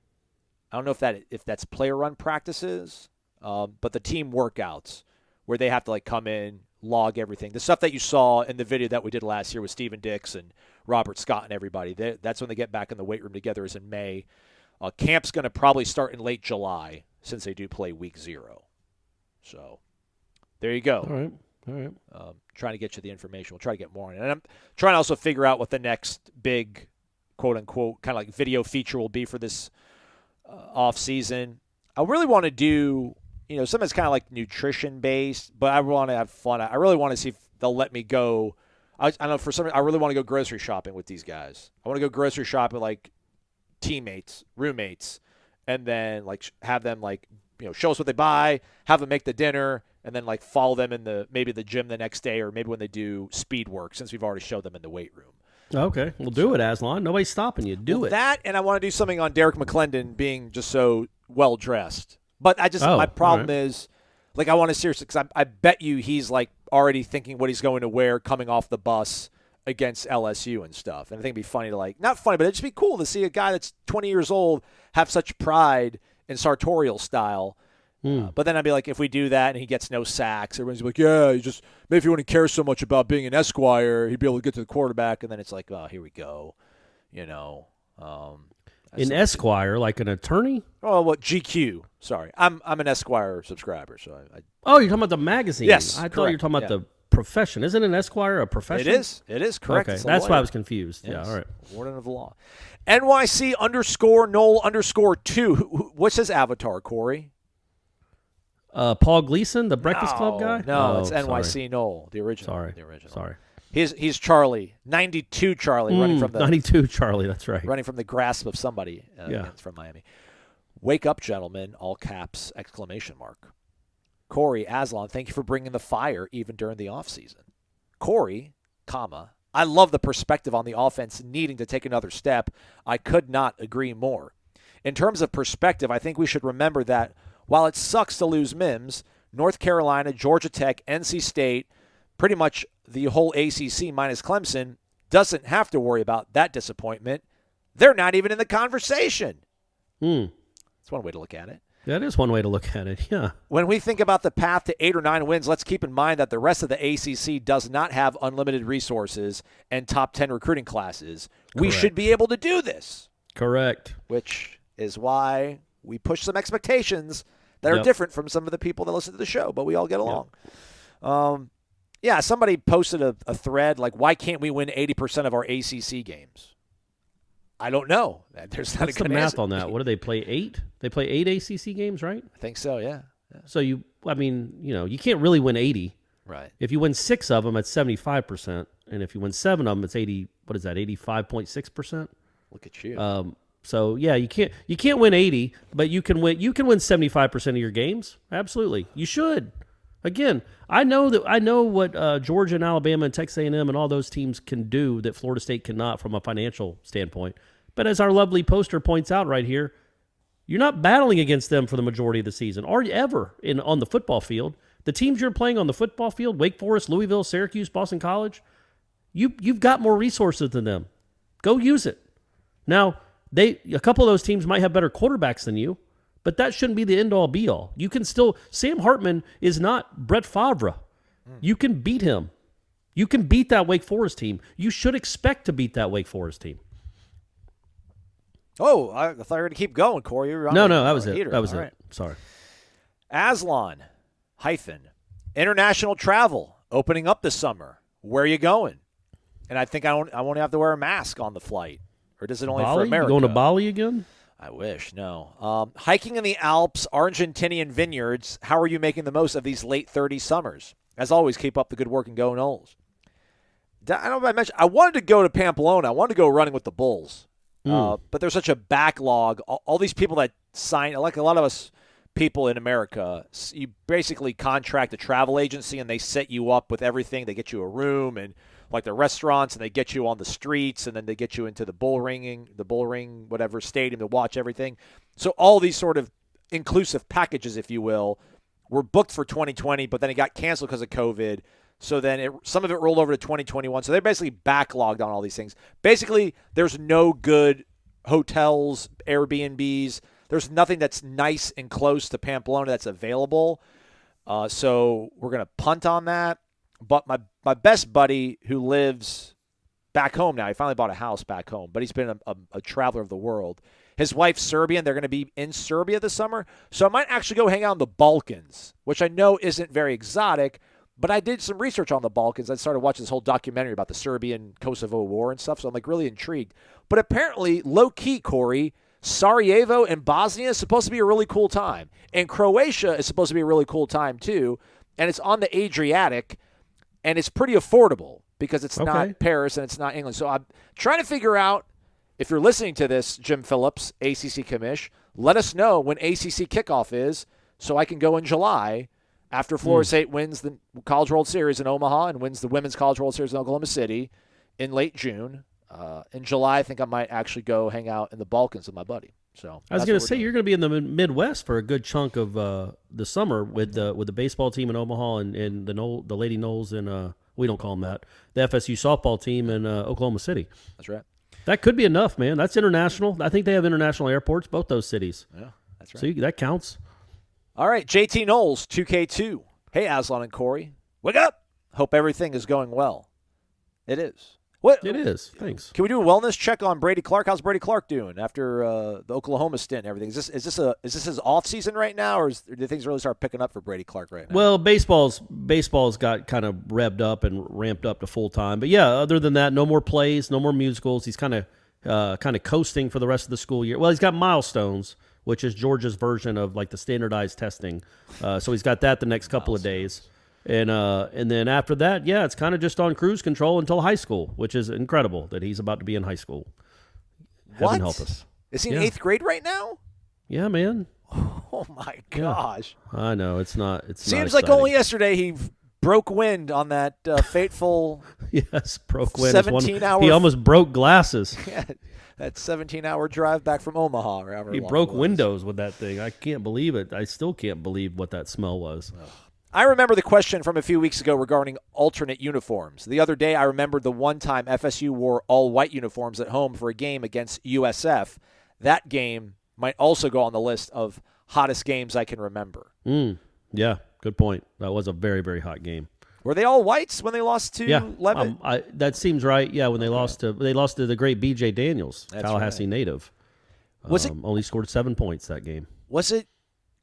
I don't know if that's player run practices, but the team workouts where they have to come in, log everything. The stuff that you saw in the video that we did last year with Steven Dix and Robert Scott and everybody, that's when they get back in the weight room together, is in May. Camp's going to probably start in late July since they do play week 0. So there you go. All right. Trying to get you the information. We'll try to get more on it. And I'm trying to also figure out what the next big, quote-unquote, kind of video feature will be for this off-season. I really want to do, something that's kind of nutrition-based, but I want to have fun. I really want to see if they'll let me go. I know for some reason, I really want to go grocery shopping with these guys. I want to go grocery shopping teammates, roommates, and then have them show us what they buy, have them make the dinner, and then follow them in maybe the gym the next day, or maybe when they do speed work, since we've already showed them in the weight room. Okay, well, do it, Aslan. Nobody's stopping you. Do it. That, and I want to do something on Derek McClendon being just so well dressed. But my problem is, like, I want to seriously, because I bet you he's like already thinking what he's going to wear coming off the bus against LSU and stuff. And I think it'd be funny to not funny, but it'd just be cool to see a guy that's 20 years old have such pride in sartorial style. But then I'd be like, if we do that and he gets no sacks, everyone's like, yeah, maybe if he wouldn't care so much about being an Esquire, he'd be able to get to the quarterback. And then it's like, oh, here we go. An Esquire, like an attorney? Oh, what, GQ. Sorry. I'm an Esquire subscriber. So Oh, you're talking about the magazine. Yes, I thought you were talking about the profession. Isn't an Esquire a profession? It is. It is, correct. Okay, that's why I was confused. Yes. Yeah, all right. Warden of the law. NYC_Nole_2. What's his avatar, Corey? Paul Gleason, the Breakfast Club guy? No, it's NYC Nole, the original. Sorry. The original. Sorry. He's Charlie, 92 Charlie, running from the 92 Charlie. That's right. Running from the grasp of somebody from Miami. Wake up, gentlemen! All caps! ! Corey, Aslan, thank you for bringing the fire even during the offseason. Corey, I love the perspective on the offense needing to take another step. I could not agree more. In terms of perspective, I think we should remember that while it sucks to lose Mims, North Carolina, Georgia Tech, NC State, pretty much the whole ACC minus Clemson, doesn't have to worry about that disappointment. They're not even in the conversation. That's one way to look at it. That is one way to look at it, yeah. When we think about the path to 8 or 9 wins, let's keep in mind that the rest of the ACC does not have unlimited resources and top 10 recruiting classes. Correct. We should be able to do this. Correct. Which is why we push some expectations that are different from some of the people that listen to the show, but we all get along. Somebody posted a thread like, why can't we win 80% of our ACC games? I don't know. There's not What's the math on that? What do they play, 8? They play 8 ACC games, right? I think so, yeah. So you can't really win 80. Right. If you win 6 of them, it's 75%. And if you win 7 of them, it's 85.6%? Look at you. So yeah, you can't win 80, but you can win 75% of your games. Absolutely. You should. Again, I know what Georgia and Alabama and Texas A&M and all those teams can do that Florida State cannot from a financial standpoint. But as our lovely poster points out right here, you're not battling against them for the majority of the season, or ever on the football field. The teams you're playing on the football field, Wake Forest, Louisville, Syracuse, Boston College, you've got more resources than them. Go use it. Now, a couple of those teams might have better quarterbacks than you, but that shouldn't be the end-all, be-all. You can still – Sam Hartman is not Brett Favre. You can beat him. You can beat that Wake Forest team. You should expect to beat that Wake Forest team. Oh, I thought you were going to keep going, Corey. No, that was it. Heater. That was All it. right. Sorry. Aslan - international travel opening up this summer. Where are you going? And I think I won't have to wear a mask on the flight. Or does it only Bali? for America? You going to Bali again? I wish. No. Hiking in the Alps, Argentinian vineyards. How are you making the most of these late 30s summers? As always, keep up the good work and go Noles. I don't know if I mentioned. I wanted to go to Pamplona. I wanted to go running with the Bulls. But there's such a backlog. All these people that sign, like a lot of us people in America, you basically contract a travel agency and they set you up with everything. They get you a room and like the restaurants, and they get you on the streets, and then they get you into the bull ring, whatever stadium to watch everything. So all these sort of inclusive packages, if you will, were booked for 2020, but then it got canceled because of COVID. So then some of it rolled over to 2021. So they're basically backlogged on all these things. Basically, there's no good hotels, Airbnbs. There's nothing that's nice and close to Pamplona that's available. So we're going to punt on that. But my best buddy who lives back home now, he finally bought a house back home, but he's been a traveler of the world. His wife's Serbian. They're going to be in Serbia this summer. So I might actually go hang out in the Balkans, which I know isn't very exotic, but I did some research on the Balkans. I started watching this whole documentary about the Serbian-Kosovo war and stuff, so I'm really intrigued. But apparently, low-key, Corey, Sarajevo and Bosnia is supposed to be a really cool time. And Croatia is supposed to be a really cool time, too. And it's on the Adriatic. And it's pretty affordable because it's not Paris and it's not England. So I'm trying to figure out, if you're listening to this, Jim Phillips, ACC commish, let us know when ACC kickoff is so I can go in July after Florida State wins the College World Series in Omaha and wins the Women's College World Series in Oklahoma City in late June. In July, I think I might actually go hang out in the Balkans with my buddy. So I was going to say you're going to be in the Midwest for a good chunk of the summer with the baseball team in Omaha and the Lady Noles and we don't call them that, the FSU softball team in Oklahoma City. That's right. That could be enough, man. That's international. I think they have international airports, both those cities. Yeah, that's right. So that counts. All right, JT Knowles, 2K2. Hey, Aslan and Corey. Wake up! Hope everything is going well. It is. What? It is. Thanks. Can we do a wellness check on Brady Clark? How's Brady Clark doing after the Oklahoma stint and everything? Is this his off season right now, or do things really start picking up for Brady Clark right now? Well, baseball's got kind of revved up and ramped up to full time. But yeah, other than that, no more plays, no more musicals. He's kind of coasting for the rest of the school year. Well, he's got milestones, which is Georgia's version of like the standardized testing. So he's got that the next couple of days. And then after that, yeah, it's kind of just on cruise control until high school, which is incredible that he's about to be in high school. Heaven help us. Is he in 8th grade right now? Yeah, man. Oh my gosh! Yeah. I know it's not. Seems like only yesterday he broke wind on that fateful. Yes, broke wind. 17-hour. He almost broke glasses. Yeah, that 17-hour drive back from Omaha. Or he broke windows with that thing. I can't believe it. I still can't believe what that smell was. I remember the question from a few weeks ago regarding alternate uniforms. The other day, I remembered the one time FSU wore all-white uniforms at home for a game against USF. That game might also go on the list of hottest games I can remember. Yeah, good point. That was a very, very hot game. Were they all whites when they lost to Levitt? That seems right. Yeah, when they lost to the great B.J. Daniels, That's Tallahassee native. Was it only scored 7 points that game? Was it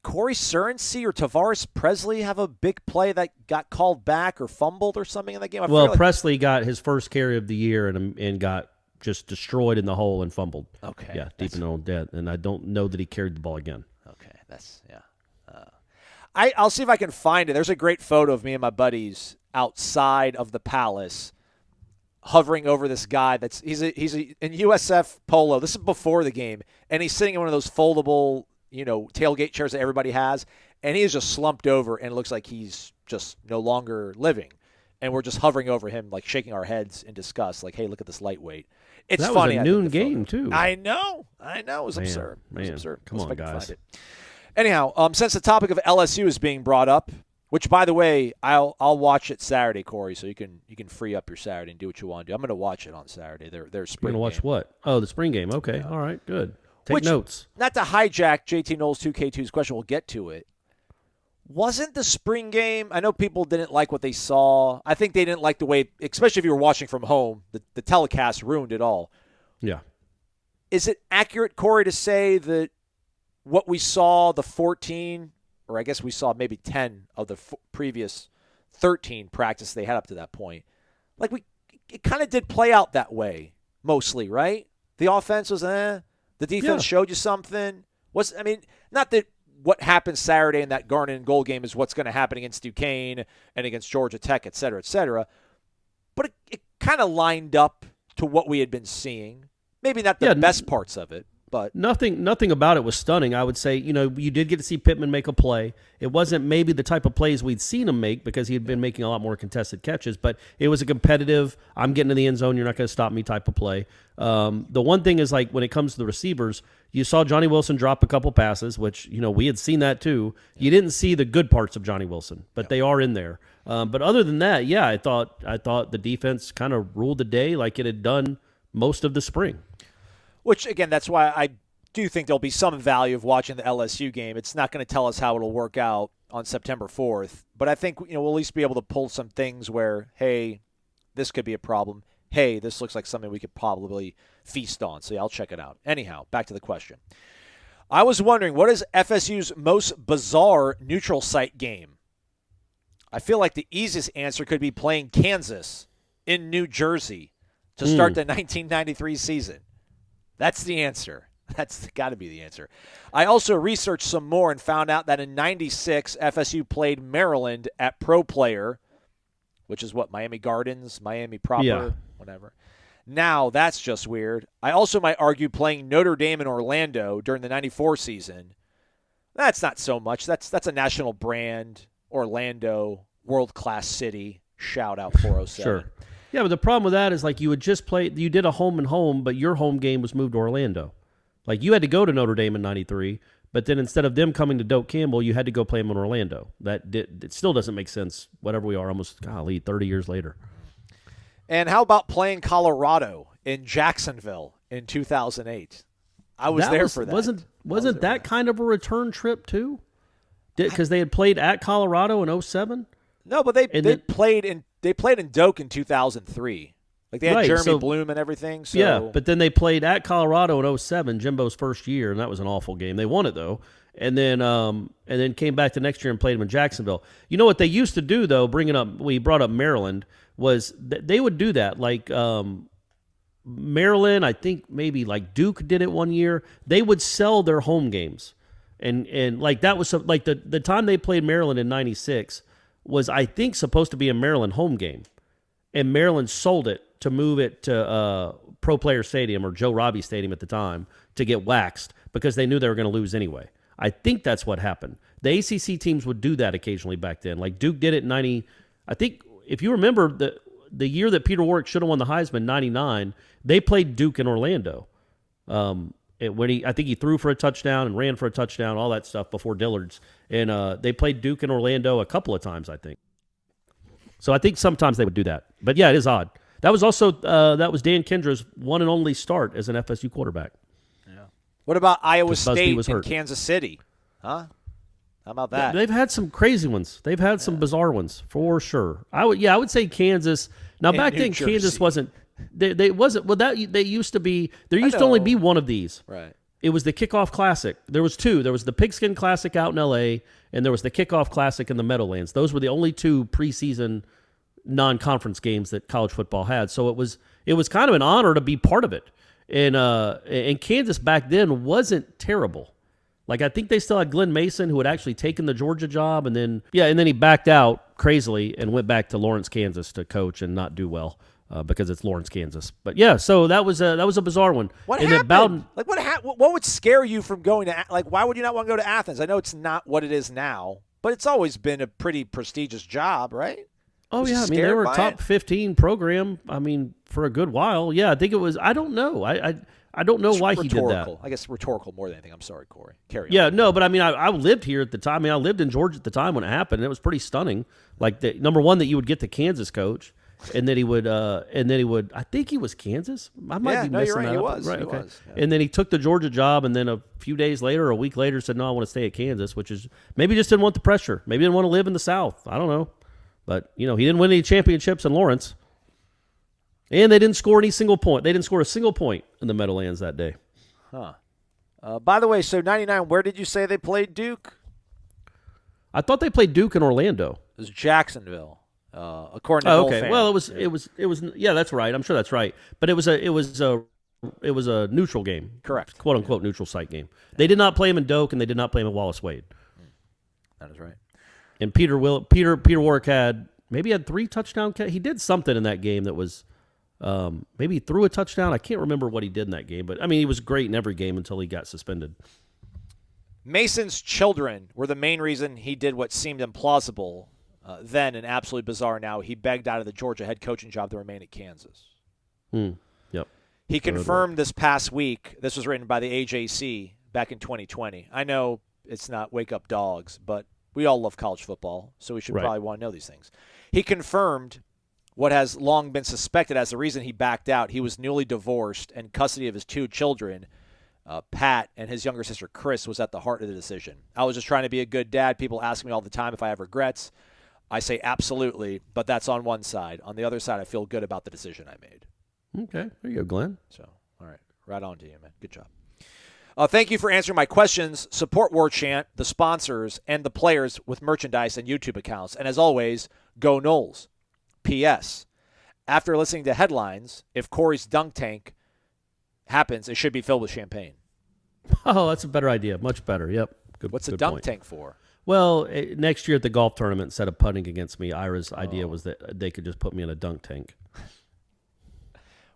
Corey Surrency or Tavares Presley have a big play that got called back or fumbled or something in that game? Presley got his first carry of the year and got just destroyed in the hole and fumbled. Okay. Yeah, deep in the old dead. And I don't know that he carried the ball again. Okay, I'll see if I can find it. There's a great photo of me and my buddies outside of the Palace hovering over this guy he's in USF polo. This is before the game, and he's sitting in one of those foldable tailgate chairs that everybody has, and he is just slumped over, and it looks like he's just no longer living. And we're just hovering over him, like shaking our heads in disgust, like, hey, look at this lightweight. It's that funny. That was a noon game, too. I know. It was absurd. Man. It was absurd. Come on, guys. Anyhow, since the topic of LSU is being brought up, which, by the way, I'll watch it Saturday, Corey, so you can free up your Saturday and do what you want to do. I'm going to watch it on Saturday. Their spring game. You're going to watch what? Oh, the spring game. Okay. Yeah. All right. Good. Take notes. Not to hijack JT Knowles 2K2's question, we'll get to it. Wasn't the spring game, I know people didn't like what they saw. I think they didn't like the way, especially if you were watching from home, the telecast ruined it all. Yeah. Is it accurate, Corey, to say that what we saw, the 14, or I guess we saw maybe 10 of the previous 13 practice they had up to that point, it kind of did play out that way, mostly, right? The offense was, the defense showed you something. Not that what happened Saturday in that Garnet and Gold game is what's going to happen against Duquesne and against Georgia Tech, et cetera, but it kind of lined up to what we had been seeing. Maybe not the best parts of it, but nothing about it was stunning. I would say, you did get to see Pittman make a play. It wasn't maybe the type of plays we'd seen him make because he had been making a lot more contested catches, but it was a competitive, I'm getting to the end zone, you're not going to stop me type of play. The one thing is, when it comes to the receivers, you saw Johnny Wilson drop a couple passes, which, we had seen that too. You didn't see the good parts of Johnny Wilson, but they are in there. But other than that, I thought the defense kind of ruled the day like it had done most of the spring. Which, again, that's why I do think there'll be some value of watching the LSU game. It's not going to tell us how it'll work out on September 4th, but I think we'll at least be able to pull some things where, hey, this could be a problem. Hey, this looks like something we could probably feast on. So, I'll check it out. Anyhow, back to the question. I was wondering, what is FSU's most bizarre neutral site game? I feel like the easiest answer could be playing Kansas in New Jersey to start the 1993 season. That's the answer. That's got to be the answer. I also researched some more and found out that in 96, FSU played Maryland at Pro Player, which is what, Miami Gardens, Miami proper, whatever. Now, that's just weird. I also might argue playing Notre Dame in Orlando during the 94 season. That's not so much. That's a national brand, Orlando, world-class city, shout out 407. Sure. Yeah, but the problem with that is like you did a home and home, but your home game was moved to Orlando. Like you had to go to Notre Dame in '93, but then instead of them coming to Doak Campbell, you had to go play them in Orlando. It still doesn't make sense. Whatever we are, almost 30 years later. And how about playing Colorado in Jacksonville in 2008? I was there for that. Wasn't that kind of a return trip too? Because they had played at Colorado in 2007? No, but they played in Doak in 2003. Like they had Jeremy Bloom and everything. So. Yeah, but then they played at Colorado in 2007, Jimbo's first year, and that was an awful game. They won it though, and then came back the next year and played them in Jacksonville. You know what they used to do though? We brought up Maryland, was they would do that. Like Maryland, I think maybe like Duke did it one year. They would sell their home games, and like that was like the time they played Maryland in '96 was I think supposed to be a Maryland home game, and Maryland sold it to move it to Pro Player Stadium or Joe Robbie Stadium at the time to get waxed because they knew they were going to lose anyway. I think that's what happened. The ACC teams would do that occasionally back then. Like Duke did it in 90. I think if you remember the year that Peter Warwick should have won the Heisman, 99, they played Duke in Orlando. I think he threw for a touchdown and ran for a touchdown, all that stuff before Dillard's. And they played Duke in Orlando a couple of times, I think. So I think sometimes they would do that. But yeah, it is odd. That was also Dan Kendra's one and only start as an FSU quarterback. Yeah. What about Iowa State and Kansas City? Huh? How about that? They've had some crazy ones. They've had some bizarre ones for sure. I would say Kansas. Now back then, Kansas wasn't. They wasn't. Well, they used to be. There used to only be one of these. Right. It was the Kickoff Classic. There was two. There was the Pigskin Classic out in L.A. and there was the Kickoff Classic in the Meadowlands. Those were the only two preseason non-conference games that college football had. So it was kind of an honor to be part of it. And Kansas back then wasn't terrible. Like I think they still had Glenn Mason, who had actually taken the Georgia job, and then he backed out crazily and went back to Lawrence, Kansas to coach and not do well because it's Lawrence, Kansas. But yeah, so that was a bizarre one. What happened? What would scare you from going to why would you not want to go to Athens? I know it's not what it is now, but it's always been a pretty prestigious job, right? Oh, yeah. I mean, they were a top 15 program, for a good while. Yeah, I think it was – I don't know. I don't know why he did that. I guess rhetorical more than anything. I'm sorry, Corey. Carry on. Yeah, no, but I lived here at the time. I lived in Georgia at the time when it happened, and it was pretty stunning. Like, number one, that you would get the Kansas coach, and then he would I think he was Kansas. I might be missing that. He was. Right, he okay. was. Yeah. And then he took the Georgia job, and then a few days later, a week later, said, no, I want to stay at Kansas, which is maybe just didn't want the pressure. Maybe didn't want to live in the South. I don't know. But, he didn't win any championships in Lawrence. And they didn't score any single point. They didn't score a single point in the Meadowlands that day. Huh. By the way, so 99, where did you say they played Duke? I thought they played Duke in Orlando. It was Jacksonville, according to Noel fan. Well, it was. Yeah, that's right. I'm sure that's right. But it was a neutral game. Correct. Quote unquote neutral site game. They did not play him in Doak, and they did not play him at Wallace Wade. That is right. And Peter Warwick had 3 touchdown. He did something in that game that was. Maybe he threw a touchdown. I can't remember what he did in that game, but he was great in every game until he got suspended. Mason's children were the main reason he did what seemed implausible then and absolutely bizarre now. He begged out of the Georgia head coaching job to remain at Kansas. Yep. He confirmed this past week, this was written by the AJC back in 2020. I know it's not Wake Up Dogs, but we all love college football, so we should probably want to know these things. He confirmed what has long been suspected as the reason he backed out. He was newly divorced, and custody of his 2 children, Pat and his younger sister Chris, was at the heart of the decision. I was just trying to be a good dad. People ask me all the time if I have regrets. I say absolutely, but that's on one side. On the other side, I feel good about the decision I made. Okay, there you go, Glenn. So, all right, right on to you, man. Good job. Thank you for answering my questions. Support Warchant, the sponsors, and the players with merchandise and YouTube accounts. And as always, go Noles. P.S. After listening to headlines, if Corey's dunk tank happens, it should be filled with champagne. Oh, that's a better idea. Much better. Yep. What's a dunk tank for? Well, next year at the golf tournament, instead of putting against me, Ira's idea was that they could just put me in a dunk tank.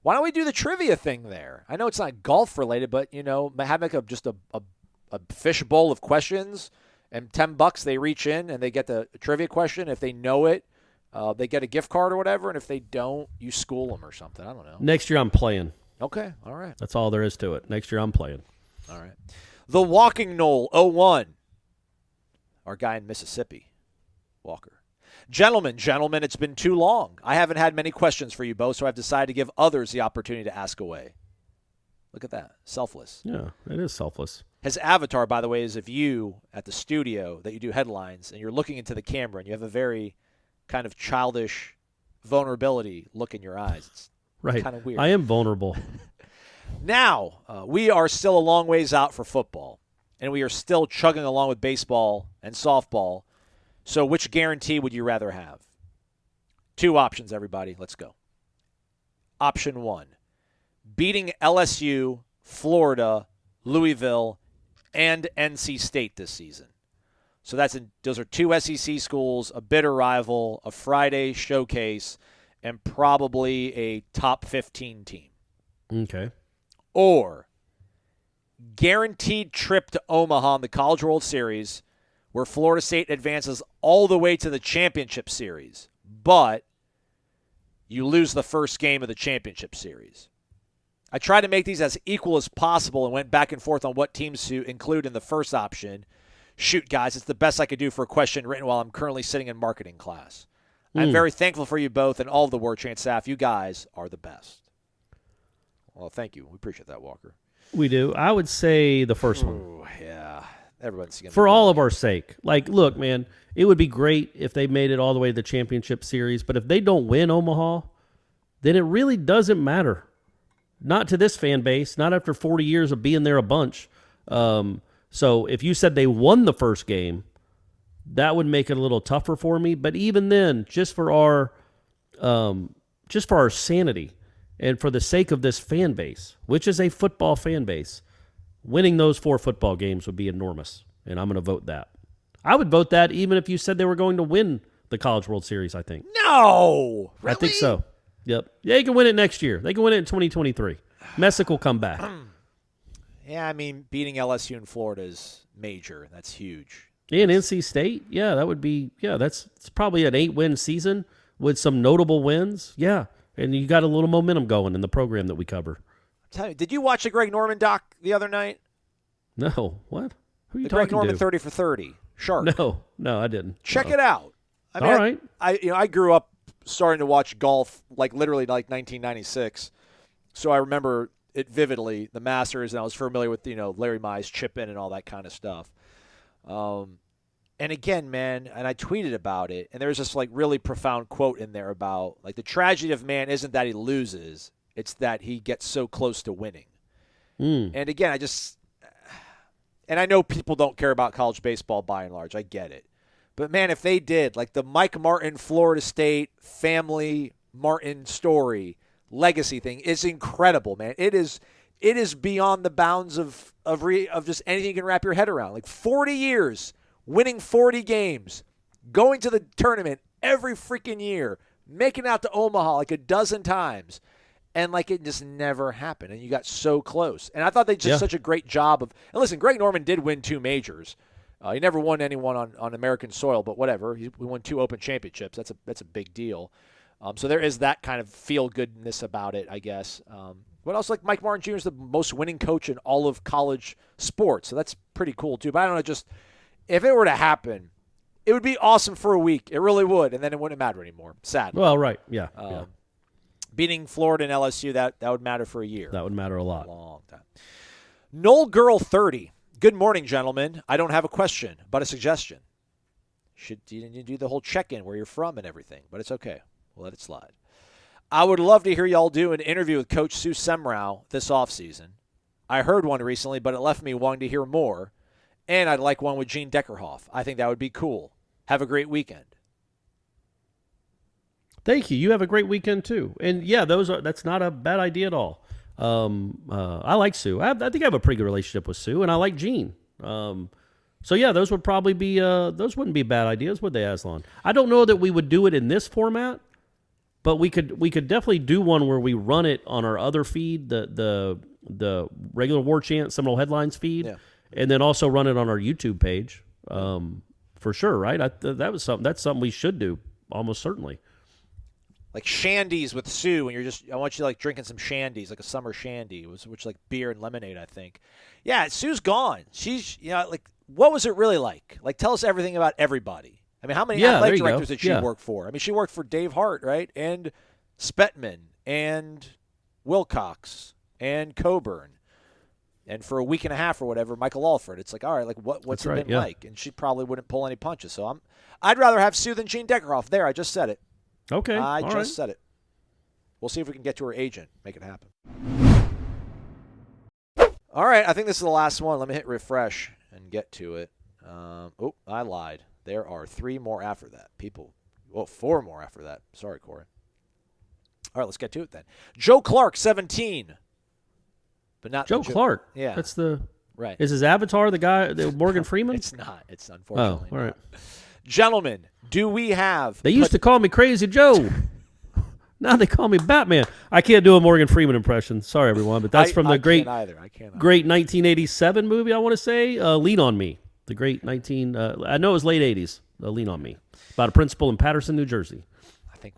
Why don't we do the trivia thing there? I know it's not golf related, but have just a fish bowl of questions, and $10 they reach in and they get the trivia question. If they know it, they get a gift card or whatever, and if they don't, you school them or something. I don't know. Next year I'm playing. Okay, all right. That's all there is to it. Next year I'm playing. All right. The Walking Knoll 01. Our guy in Mississippi, Walker. Gentlemen, it's been too long. I haven't had many questions for you both, so I've decided to give others the opportunity to ask away. Look at that. Selfless. Yeah, it is selfless. His avatar, by the way, is of you at the studio that you do headlines, and you're looking into the camera, and you have a very kind of childish vulnerability look in your eyes. It's right. kind of weird. I am vulnerable. Now, we are still a long ways out for football, and we are still chugging along with baseball and softball. So which guarantee would you rather have? 2 options, everybody. Let's go. Option 1, beating LSU, Florida, Louisville, and NC State this season. So those are 2 SEC schools, a bitter rival, a Friday showcase, and probably a top 15 team. Okay. Or guaranteed trip to Omaha in the College World Series, where Florida State advances all the way to the championship series, but you lose the first game of the championship series. I tried to make these as equal as possible and went back and forth on what teams to include in the first option. Shoot, guys, it's the best I could do for a question written while I'm currently sitting in marketing class. I'm very thankful for you both and all of the Warchant staff. You guys are the best. Well, thank you. We appreciate that, Walker. We do. I would say the first one. Oh, yeah. Everyone's going to for all of our sake. Like, look, man, it would be great if they made it all the way to the championship series, but if they don't win Omaha, then it really doesn't matter. Not to this fan base, not after 40 years of being there a bunch. So if you said they won the first game, that would make it a little tougher for me. But even then, just for our sanity and for the sake of this fan base, which is a football fan base, winning those 4 football games would be enormous, and I'm going to vote that. I would vote that even if you said they were going to win the College World Series, I think. No! Really? I think so. Yep. Yeah, they can win it next year. They can win it in 2023. Messick will come back. Yeah, I mean, beating LSU in Florida is major. That's huge. And NC State, yeah, that would be, it's probably an 8-win season with some notable wins. Yeah, and you got a little momentum going in the program that we cover. Tell you, did you watch the Greg Norman doc the other night? No. What? Who are you the talking Greg Norman to? 30 for 30. Shark. No, I didn't. Check it out. I mean, all right. I grew up starting to watch golf literally 1996. So I remember it vividly, the Masters, and I was familiar with, Larry Mize, chip in and all that kind of stuff. And again, man, and I tweeted about it, and there's this really profound quote in there about the tragedy of man isn't that he loses, it's that he gets so close to winning. And again, and I know people don't care about college baseball by and large. I get it. But, man, if they did, the Mike Martin, Florida State family Martin story, legacy thing is incredible, man. It is beyond the bounds of just anything you can wrap your head around. 40 years, winning 40 games, going to the tournament every freaking year, making it out to Omaha a dozen times. And it just never happened, and you got so close. And I thought they did such a great job of. And listen, Greg Norman did win 2 majors. He never won anyone on American soil, but whatever. We won 2 Open championships. That's a big deal. So there is that kind of feel goodness about it, I guess. What else? Mike Martin Jr. is the most winning coach in all of college sports, so that's pretty cool too. But I don't know, just if it were to happen, it would be awesome for a week. It really would, and then it wouldn't matter anymore. Sadly. Well, right, yeah. Beating Florida and LSU, that would matter for a year. That would matter a lot. Long time. Knoll Girl 30. Good morning, gentlemen. I don't have a question, but a suggestion. You do the whole check-in where you're from and everything, but it's okay. We'll let it slide. I would love to hear y'all do an interview with Coach Sue Semrau this offseason. I heard one recently, but it left me wanting to hear more, and I'd like one with Gene Deckerhoff. I think that would be cool. Have a great weekend. Thank you. You have a great weekend too. And yeah, that's not a bad idea at all. I like Sue. I think I have a pretty good relationship with Sue, and I like Gene. So yeah, those would probably be those wouldn't be bad ideas, would they, Aslan? I don't know that we would do it in this format, but we could definitely do one where we run it on our other feed, the regular Warchant Seminole Headlines feed, and then also run it on our YouTube page. For sure, right? That's something we should do. almost certainly. Like shandies with Sue, and I want you like drinking some shandies, like a summer shandy, which is like beer and lemonade, I think. Yeah, Sue's gone. She's, like, what was it really like? Like, tell us everything about everybody. I mean, how many athletic directors did she work for? I mean, she worked for Dave Hart, right? And Spetman, and Wilcox, and Coburn. And for a week and a half or whatever, Michael Alford. It's like, all right, like what's it been like? And she probably wouldn't pull any punches. So I'd rather have Sue than Gene Deckerhoff. There, I just said it. Okay. I just said it. We'll see if we can get to her agent. Make it happen. All right, I think this is the last one. Let me hit refresh and get to it. I lied. There are 3 more after that. 4 more after that. Sorry, Corey. All right, let's get to it then. Joe Clark, 17. But not Joe Clark. Yeah. That's the right. Is his avatar the guy, Morgan Freeman? It's not. It's unfortunately. Oh, all right. Gentlemen, do we have... They used to call me Crazy Joe. Now they call me Batman. I can't do a Morgan Freeman impression. Sorry, everyone, but that's from the great 1987 movie, I want to say, Lean on Me. The great I know it was late 80s, Lean on Me, about a principal in Patterson, New Jersey. I think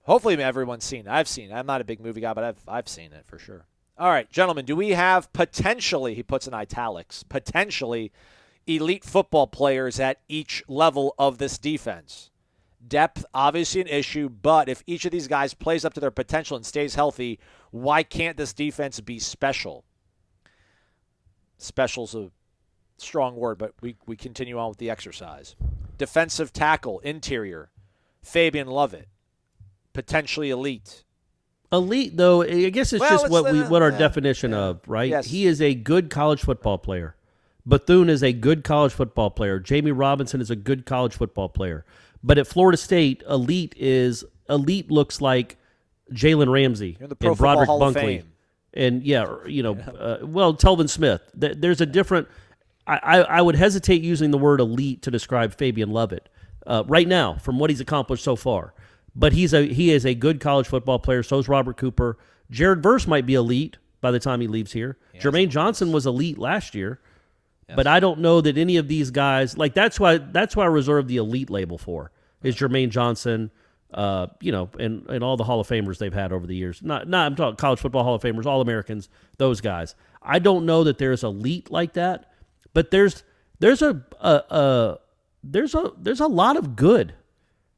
hopefully everyone's seen it. I've seen it. I'm not a big movie guy, but I've seen it for sure. All right, gentlemen, do we have potentially, he puts in italics, potentially elite football players at each level of this defense? Depth, obviously an issue, but if each of these guys plays up to their potential and stays healthy, why can't this defense be special? Special's a strong word, but we continue on with the exercise. Defensive tackle, interior, Fabian Lovett, potentially elite. Elite, though, I guess it's just what our definition of, right? Yes. He is a good college football player. Bethune is a good college football player. Jamie Robinson is a good college football player. But at Florida State, elite looks like Jalen Ramsey and Broderick Bunkley. And, Telvin Smith. There's a different – I would hesitate using the word elite to describe Fabian Lovett right now from what he's accomplished so far. But he is a good college football player. So is Robert Cooper. Jared Verse might be elite by the time he leaves here. Yeah, Jermaine Johnson was elite last year. Yes. But I don't know that any of these guys, like that's why I reserve the elite label for, is Jermaine Johnson, and all the Hall of Famers they've had over the years. I'm talking college football Hall of Famers, All-Americans, those guys. I don't know that there's elite like that, but there's a lot of good.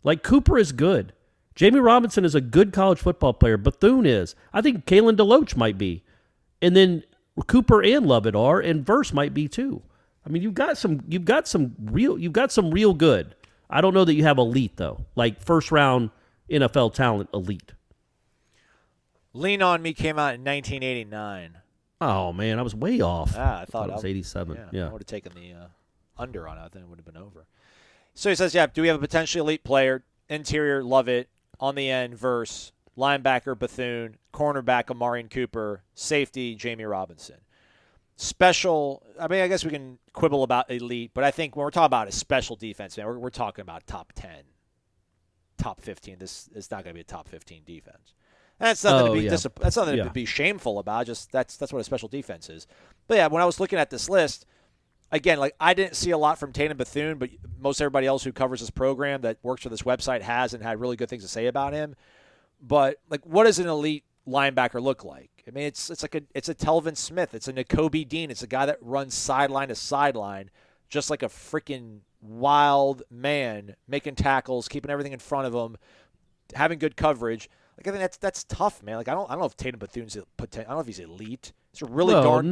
Like Cooper is good. Jamie Robinson is a good college football player. Bethune is. I think Kalen DeLoach might be. And then Cooper and Lovett are, and Verse might be too. I mean, you've got some real good. I don't know that you have elite though, like first round NFL talent elite. Lean on Me came out in 1989. Oh man, I was way off. I thought it was 87. Yeah. I would have taken the under on it. I think it would have been over. So he says, do we have a potentially elite player? Interior, Lovett. On the end, Verse. Linebacker, Bethune. Cornerback, Amarian Cooper. Safety, Jamie Robinson. Special, I mean, I guess we can quibble about elite, but I think when we're talking about a special defense, man, we're talking about top 10, top 15. This is not going to be a top 15 defense. And that's nothing to be that's nothing to be shameful about. Just that's what a special defense is. But yeah, when I was looking at this list, again, like I didn't see a lot from Tatum Bethune, but most everybody else who covers this program that works for this website has and had really good things to say about him. But like, what does an elite linebacker look like? I mean, it's a Telvin Smith, it's a Nakobe Dean, it's a guy that runs sideline to sideline, just like a freaking wild man, making tackles, keeping everything in front of him, having good coverage. Like I think that's tough, man. Like I don't know if Tatum Bethune's I don't know if he's elite. He's a really good college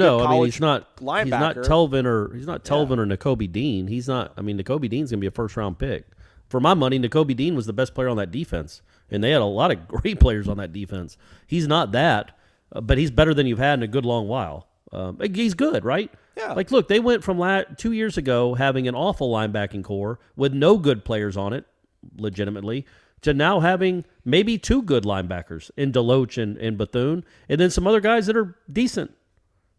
he's not linebacker. He's not Telvin or Nakobe Dean. He's not. I mean, Nakobe Dean's gonna be a first round pick. For my money, Nakobe Dean was the best player on that defense, and they had a lot of great players on that defense. He's not that, but he's better than you've had in a good long while. He's good, right? Yeah. Like, look, they went from 2 years ago having an awful linebacking core with no good players on it, legitimately, to now having maybe 2 good linebackers in DeLoach and Bethune, and then some other guys that are decent.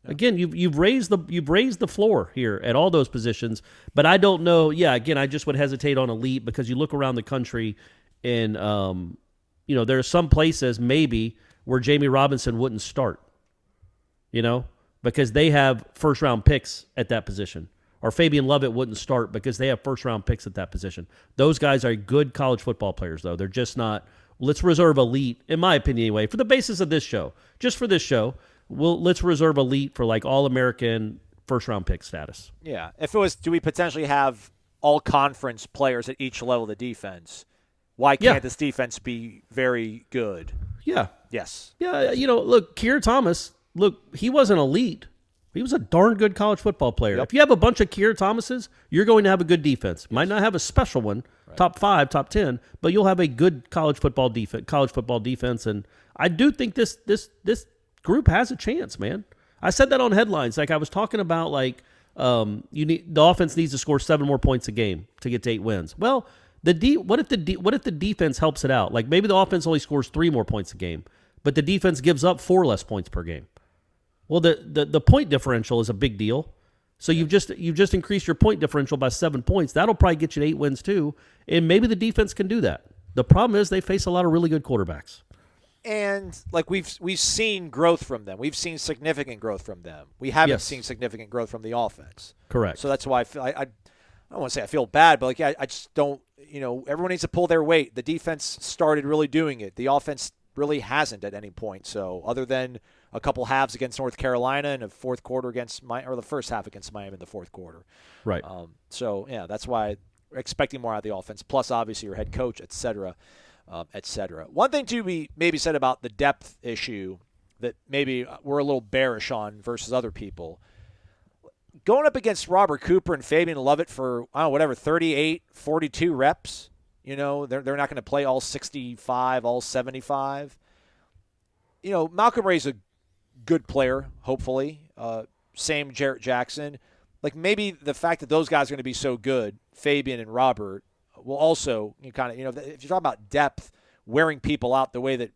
Yeah. Again, you've raised the floor here at all those positions, but I don't know. Yeah, again, I just would hesitate on elite because you look around the country, and there are some places maybe where Jamie Robinson wouldn't start, because they have first round picks at that position, or Fabian Lovett wouldn't start because they have first-round picks at that position. Those guys are good college football players, though. They're just not – let's reserve elite, in my opinion anyway, for the basis of this show. Just for this show, let's reserve elite for like all-American first-round pick status. Yeah. If it was, do we potentially have all-conference players at each level of the defense? Why can't this defense be very good? Yeah. Yes. Yeah, look, Keir Thomas, he wasn't elite. He was a darn good college football player. Yep. If you have a bunch of Keir Thomases, you're going to have a good defense. Might not have a special one, right. Top 5, top 10, but you'll have a good college football defense. And I do think this group has a chance, man. I said that on headlines. Like I was talking about, like the offense needs to score 7 more points a game to get to 8 wins. Well, what if the defense helps it out? Like maybe the offense only scores 3 more points a game, but the defense gives up 4 less points per game. Well, the point differential is a big deal. So you've just increased your point differential by 7 points. That'll probably get you to 8 wins too, and maybe the defense can do that. The problem is they face a lot of really good quarterbacks. And like we've seen growth from them. We've seen significant growth from them. We haven't seen significant growth from the offense. Correct. So that's why I don't want to say I feel bad, but I just don't. Everyone needs to pull their weight. The defense started really doing it. The offense really hasn't at any point. So other than a couple halves against North Carolina and a fourth quarter against the first half against Miami in the fourth quarter. Right. So yeah, that's why we're expecting more out of the offense. Plus, obviously, your head coach, et cetera, et cetera. One thing to be maybe said about the depth issue that maybe we're a little bearish on versus other people. Going up against Robert Cooper and Fabian Lovett for 38, 42 reps. They're not going to play all 65, all 75. Malcolm Ray's a good player, hopefully. Same Jarrett Jackson. Like maybe the fact that those guys are going to be so good, Fabian and Robert, will also if you're talking about depth, wearing people out the way that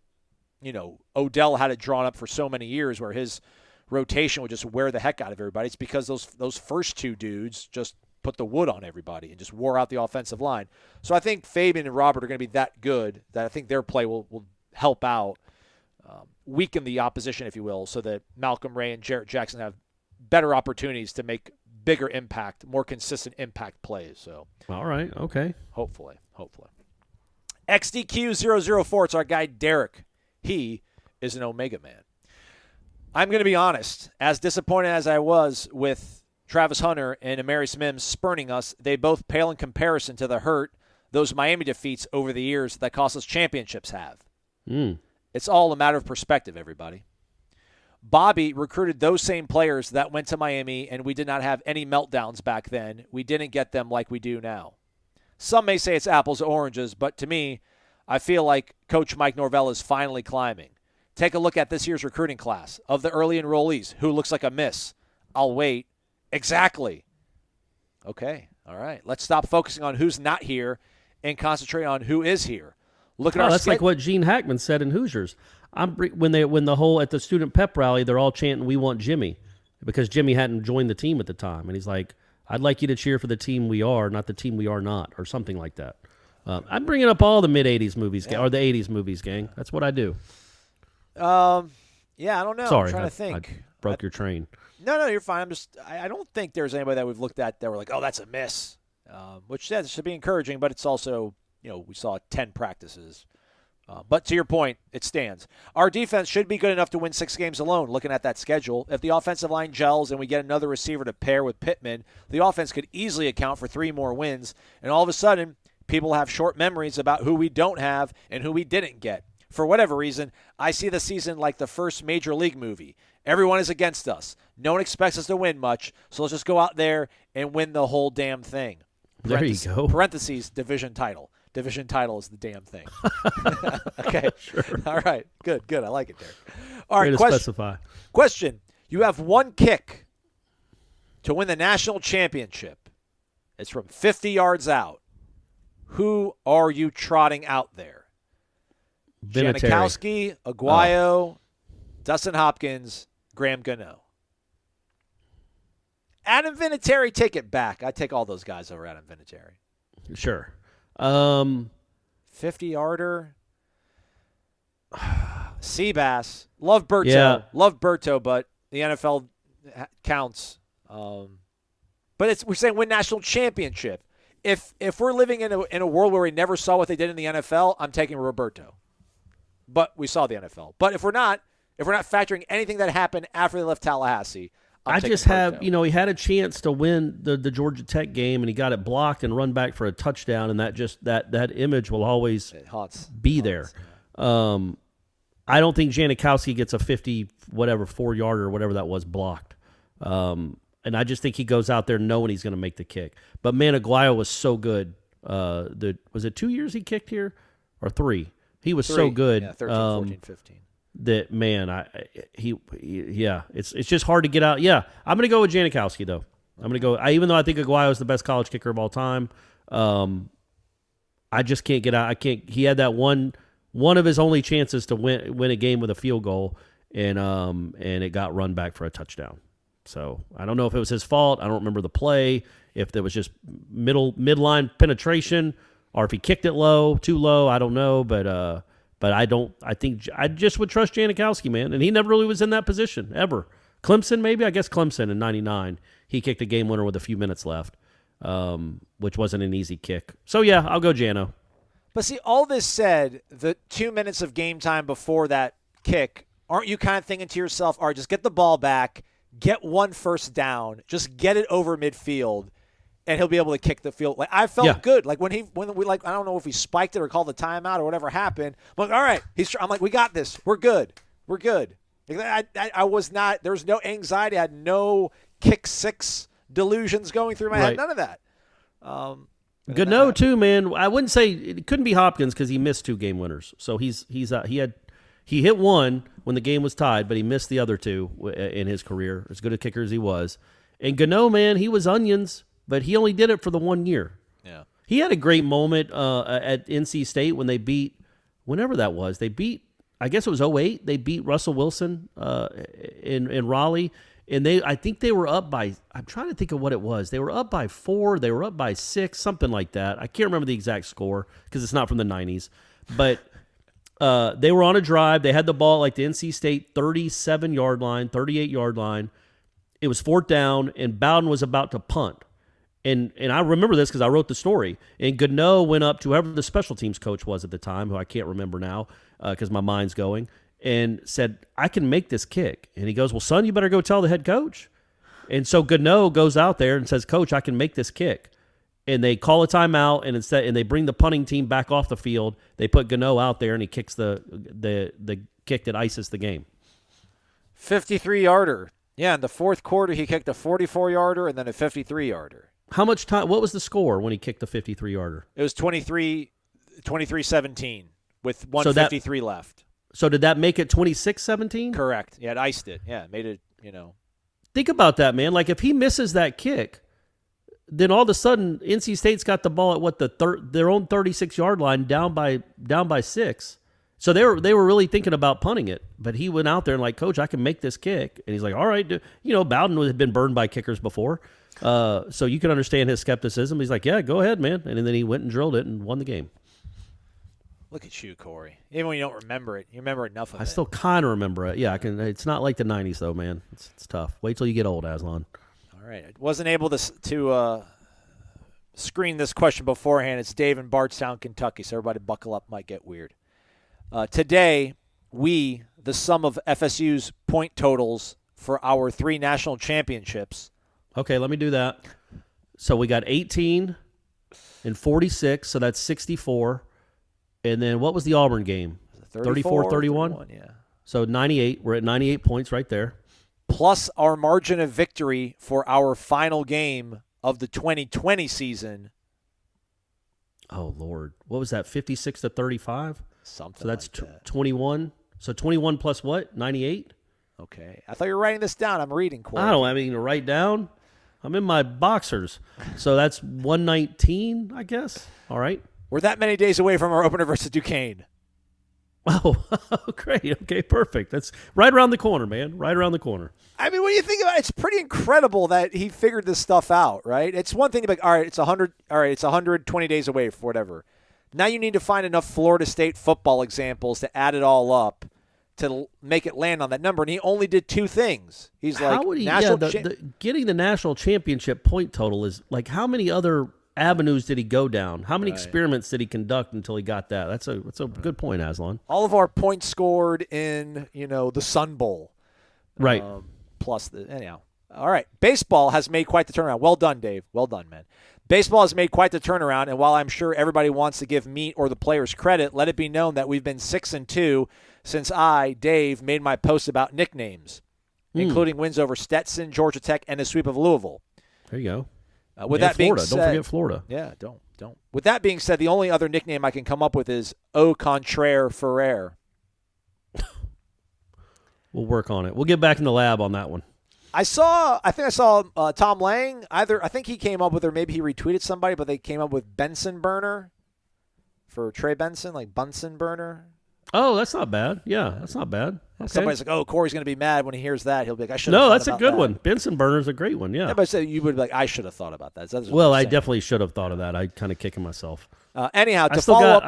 Odell had it drawn up for so many years, where his rotation would just wear the heck out of everybody. It's because those first 2 dudes just put the wood on everybody and just wore out the offensive line. So I think Fabian and Robert are going to be that good that I think their play will help out, weaken the opposition, if you will, so that Malcolm Ray and Jarrett Jackson have better opportunities to make bigger impact, more consistent impact plays. So, all right, okay. Hopefully. XDQ004, it's our guy Derek. He is an Omega man. I'm going to be honest, as disappointed as I was with Travis Hunter and Amarius Mims spurning us, they both pale in comparison to the hurt those Miami defeats over the years that cost us championships have. It's all a matter of perspective, everybody. Bobby recruited those same players that went to Miami, and we did not have any meltdowns back then. We didn't get them like we do now. Some may say it's apples to oranges, but to me, I feel like Coach Mike Norvell is finally climbing. Take a look at this year's recruiting class. Of the early enrollees, who looks like a miss? I'll wait. Exactly. Okay, all right. Let's stop focusing on who's not here and concentrate on who is here. Look at our that's like what Gene Hackman said in Hoosiers. When the whole at the student pep rally, they're all chanting, "We want Jimmy," because Jimmy hadn't joined the team at the time, and he's like, "I'd like you to cheer for the team we are, not the team we are not," or something like that. I'm bringing up all the mid '80s movies, or the '80s movies, gang. That's what I do. Yeah, I don't know. Sorry, I'm trying to think. I broke your train. No, you're fine. I don't think there's anybody that we've looked at that we're like, oh, that's a miss. Which should be encouraging, but it's also, we saw 10 practices. But to your point, it stands. Our defense should be good enough to win 6 games alone, looking at that schedule. If the offensive line gels and we get another receiver to pair with Pittman, the offense could easily account for 3 more wins. And all of a sudden, people have short memories about who we don't have and who we didn't get. For whatever reason, I see the season like the first Major League movie. Everyone is against us. No one expects us to win much, so let's just go out there and win the whole damn thing. There you go. Parentheses, division title. Division title is the damn thing. Okay. Sure. All right. Good. I like it there. All right. Specify. Question. You have one kick to win the national championship. It's from 50 yards out. Who are you trotting out there? Janikowski, Aguayo, Dustin Hopkins, Graham Gano. Adam Vinatieri, take it back. I take all those guys over Adam Vinatieri. Sure. 50-yarder. Seabass. Love Berto. Yeah. Love Berto, but the NFL counts. But But we're saying win national championship. If we're living in a world where we never saw what they did in the NFL, I'm taking Roberto. But we saw the NFL. But if we're not factoring anything that happened after they left Tallahassee, I just have, he had a chance to win the Georgia Tech game, and he got it blocked and run back for a touchdown, and that image will always be there. I don't think Janikowski gets a 4-yarder or whatever that was blocked. And I just think he goes out there knowing he's going to make the kick. But man, Aguayo was so good. Was it 2 years he kicked here or 3? He was so good. Yeah, 13, 14, 15. That man, it's just hard to get out. Yeah, I'm going to go with Janikowski though. I'm going to go. Even though I think Aguayo is the best college kicker of all time, I just can't get out. I can't. He had that one of his only chances to win a game with a field goal, and it got run back for a touchdown. So I don't know if it was his fault. I don't remember the play. If there was just midline penetration, or if he kicked it too low. I don't know, but I don't. I think I just would trust Janikowski, man. And he never really was in that position ever. Clemson, maybe. I guess Clemson in '99, he kicked a game winner with a few minutes left, which wasn't an easy kick. So yeah, I'll go Jano. But see, all this said, the 2 minutes of game time before that kick, aren't you kind of thinking to yourself, all right, just get the ball back, get one first down, just get it over midfield, and he'll be able to kick the field. Like I felt good. Like when we I don't know if he spiked it or called the timeout or whatever happened. I'm like, all right, I'm like, we got this. We're good. Like, I was not. There was no anxiety. I had no kick six delusions going through my head. None of that. Gano too, man. I wouldn't say it couldn't be Hopkins because he missed 2 game winners. So he hit one when the game was tied, but he missed the other 2 in his career. As good a kicker as he was, and Gano, man, he was onions, but he only did it for the 1 year. Yeah, he had a great moment at NC State when they beat whenever that was. They beat, I guess it was 2008. They beat Russell Wilson in Raleigh. And I think they were up by, I'm trying to think of what it was. They were up by 4, they were up by 6, something like that. I can't remember the exact score because it's not from the 90s. But they were on a drive. They had the ball like the NC State 37-yard line, 38-yard line. It was 4th down, and Bowden was about to punt. And I remember this because I wrote the story. And Gano went up to whoever the special teams coach was at the time, who I can't remember now because my mind's going, and said, I can make this kick. And he goes, well, son, you better go tell the head coach. And so Gano goes out there and says, Coach, I can make this kick. And they call a timeout, and they bring the punting team back off the field. They put Gano out there, and he kicks the kick that ices the game. 53-yarder. Yeah, in the 4th quarter, he kicked a 44-yarder and then a 53-yarder. How much time? What was the score when he kicked the 53-yarder? It was 23-17 with 1:53 left. So did that make it 26-17? Correct. Yeah, it iced it. Yeah, it made it, Think about that, man. Like, if he misses that kick, then all of a sudden, NC State's got the ball at their own 36-yard line down by 6. So they were really thinking about punting it. But he went out there and like, Coach, I can make this kick. And he's like, all right. Bowden had been burned by kickers before. So you can understand his skepticism. He's like, yeah, go ahead, man. And then he went and drilled it and won the game. Look at you, Corey. Even when you don't remember it, you remember enough of it. I still kind of remember it. Yeah, I can. It's not like the 90s, though, man. It's tough. Wait till you get old, Aslan. All right. I wasn't able to screen this question beforehand. It's Dave in Bardstown, Kentucky, so everybody buckle up. Might get weird. Today, the sum of FSU's point totals for our 3 national championships. Okay, let me do that. So we got 18 and 46, so that's 64. And then what was the Auburn game? 34-31? Yeah. So 98. We're at 98 points right there. Plus our margin of victory for our final game of the 2020 season. Oh, Lord. What was that, 56-35? Something so that's like that. 21. So 21 plus what, 98? Okay. I thought you were writing this down. I'm reading, Corey. I don't have anything to write down. I'm in my boxers. So that's 119, I guess. All right. We're that many days away from our opener versus Duquesne. Oh, great. Okay, perfect. That's right around the corner, man. Right around the corner. I mean, when you think about it, it's pretty incredible that he figured this stuff out, right? It's one thing to be like, all right, it's 100. All right, it's 120 days away for whatever. Now you need to find enough Florida State football examples to add it all up to make it land on that number, and he only did 2 things. He's like, how would he? national Getting the national championship point total is like, how many other avenues did he go down? How many experiments did he conduct until he got that? That's a good point, Aslan. all of our points scored in the Sun Bowl, Right. Plus anyhow. All right, baseball has made quite the turnaround. Well done, Dave. Well done, man. Baseball has made quite the turnaround, and while I'm sure everybody wants to give me or the players credit, let it be known that we've been 6-2 since I, Dave, made my post about nicknames, including wins over Stetson, Georgia Tech, and a sweep of Louisville. There you go. With that being Florida. said, Don't forget Florida. Yeah, don't. With that being said, the only other nickname I can come up with is Au Contraire Ferrer. We'll work on it. We'll get back in the lab on that one. I think I saw Tom Lang. I think he came up with, or maybe he retweeted somebody, but they came up with Benson Burner for Trey Benson, like Bunsen Burner. Oh, that's not bad. Yeah, that's not bad. Okay. Somebody's like, "Oh, Corey's going to be mad when he hears that. He'll be like, I should." No, that's a good one. Benson Burner's a great one. Yeah. Yeah, but you would be like, I should have thought about that. Well, I definitely should have thought of that. I kind of kicking myself. Anyhow, I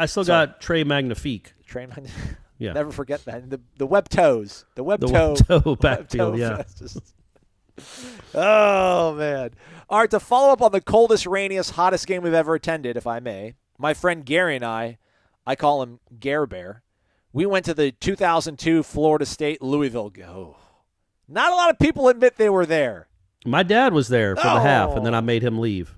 still got Trey Magnifique. Trey Magnifique. Yeah. Never forget that. The web toes. The web toe. Web toe backfield. Yeah. Oh, man. All right, to follow up on the coldest, rainiest, hottest game we've ever attended, if I may, my friend Gary and I call him Gare Bear, we went to the 2002 Florida State-Louisville game. Oh. Not a lot of people admit they were there. My dad was there for the half, and then I made him leave.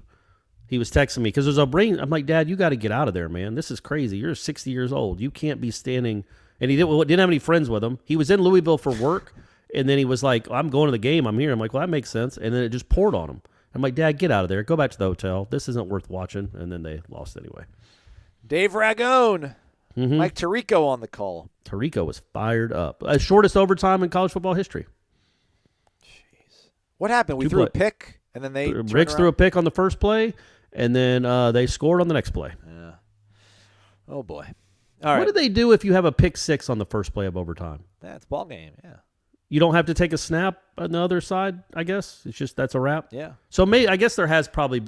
He was texting me because there's a brain. I'm like, Dad, you got to get out of there, man. This is crazy. You're 60 years old. You can't be standing. And he didn't have any friends with him. He was in Louisville for work. And then he was like, I'm going to the game. I'm here. I'm like, well, that makes sense. And then it just poured on him. I'm like, Dad, get out of there. Go back to the hotel. This isn't worth watching. And then they lost anyway. Dave Ragone. Mike Tirico on the call. Tirico was fired up. Shortest overtime in college football history. Jeez. What happened? We threw a pick, and then they Riggs threw a pick on the first play, and then they scored on the next play. Yeah. Oh, boy. All right. What do they do if you have a pick six on the first play of overtime? That's ball game, yeah. You don't have to take a snap on the other side, I guess. It's just that's a wrap. Yeah. So I guess that's probably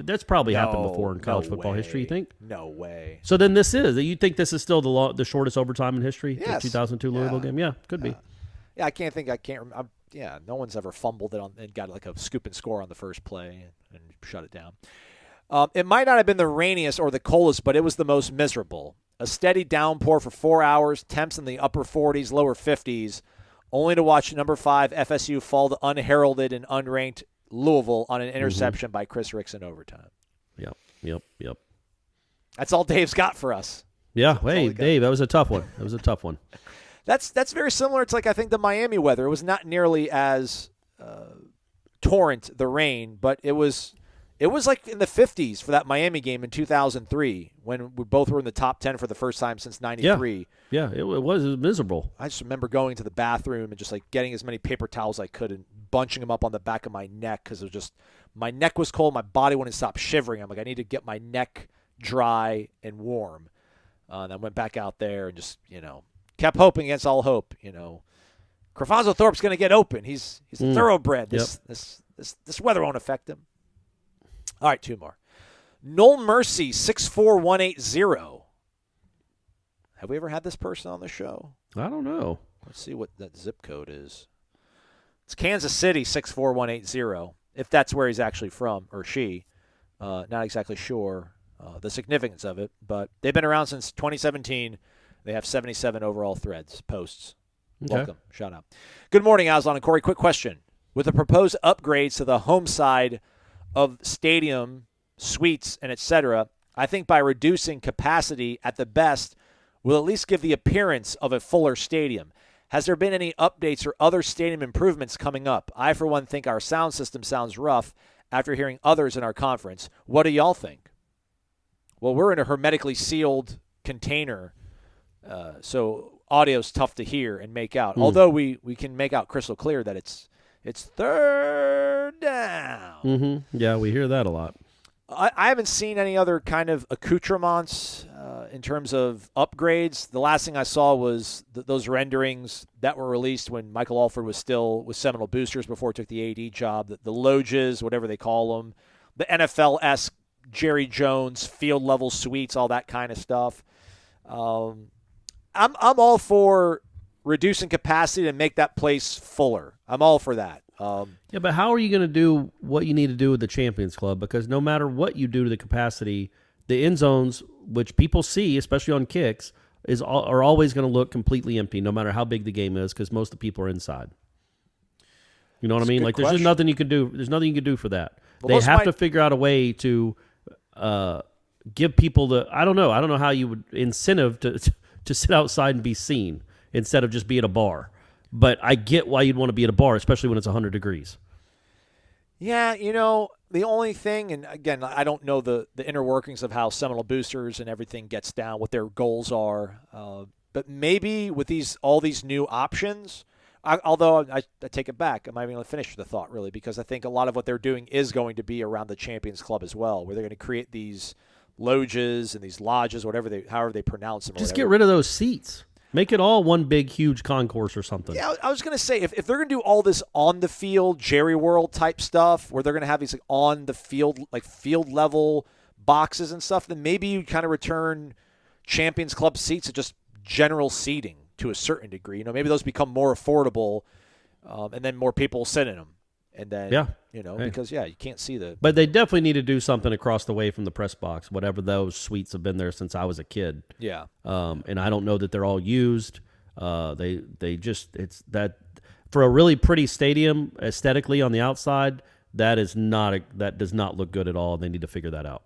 happened before in college football history. You think? No way. So then this is. You think this is still the shortest overtime in history? Yes. The 2002 Louisville game. Yeah, could be. Yeah, I can't remember. Yeah, no one's ever fumbled it and got like a scoop and score on the first play and shut it down. It might not have been the rainiest or the coldest, but it was the most miserable. A steady downpour for 4 hours. Temps in the upper 40s, lower 50s. Only to watch number 5 FSU fall to unheralded and unranked Louisville on an interception by Chris Ricks in overtime. Yep. That's all Dave's got for us. Yeah, hey, Dave, that was a tough one. That's very similar to, I think, the Miami weather. It was not nearly as torrent, the rain, but it was like in the 50s for that Miami game in 2003 when we both were in the top 10 for the first time since 93. Yeah, it was miserable. I just remember going to the bathroom and just getting as many paper towels as I could and bunching them up on the back of my neck because it was just my neck was cold, my body wouldn't stop shivering. I'm like, I need to get my neck dry and warm. And I went back out there and just kept hoping against all hope. Crefonzo Thorpe's going to get open. He's a thoroughbred. This weather won't affect him. All right, 2 more. Noel Mercy, 64180. Have we ever had this person on the show? I don't know. Let's see what that zip code is. It's Kansas City, 64180, if that's where he's actually from, or she. Not exactly sure the significance of it, but they've been around since 2017. They have 77 overall posts. Okay. Welcome. Shout out. Good morning, Aslan and Corey. Quick question. With the proposed upgrades to the home side of stadium, suites, and etc., I think by reducing capacity at the best will at least give the appearance of a fuller stadium. Has there been any updates or other stadium improvements coming up? I, for one, think our sound system sounds rough after hearing others in our conference. What do y'all think? Well, we're in a hermetically sealed container, so audio's tough to hear and make out. Although we can make out crystal clear that it's third down. Mm-hmm. Yeah, we hear that a lot. I haven't seen any other kind of accoutrements in terms of upgrades. The last thing I saw was those renderings that were released when Michael Alford was still with Seminole Boosters before he took the AD job, the loges, whatever they call them, the NFL-esque Jerry Jones field-level suites, all that kind of stuff. I'm all for reducing capacity to make that place fuller. I'm all for that. Yeah, but how are you going to do what you need to do with the Champions Club? Because no matter what you do to the capacity, the end zones, which people see, especially on kicks, are always going to look completely empty, no matter how big the game is, because most of the people are inside. You know what I mean? Like, there's just nothing you can do. There's nothing you can do for that. Well, they have to figure out a way to give people the. I don't know how you would incentive to sit outside and be seen instead of just be at a bar. But I get why you'd want to be at a bar, especially when it's 100 degrees. Yeah, the only thing, and again, I don't know the inner workings of how Seminole boosters and everything gets down, what their goals are. But maybe with all these new options, although I take it back, I'm not even going to finish the thought, really, because I think a lot of what they're doing is going to be around the Champions Club as well, where they're going to create these loges and these lodges, however they pronounce them. Just get rid of those seats. Make it all one big, huge concourse or something. Yeah, I was going to say, if they're going to do all this on the field, Jerry World type stuff, where they're going to have these on the field, like field level boxes and stuff, then maybe you kind of return Champions Club seats to just general seating to a certain degree. Maybe those become more affordable, and then more people sit in them. And then, because, you can't see the... But they definitely need to do something across the way from the press box, whatever those suites have been there since I was a kid. Yeah. And I don't know that they're all used. It's that... For a really pretty stadium, aesthetically on the outside, that does not look good at all, and they need to figure that out.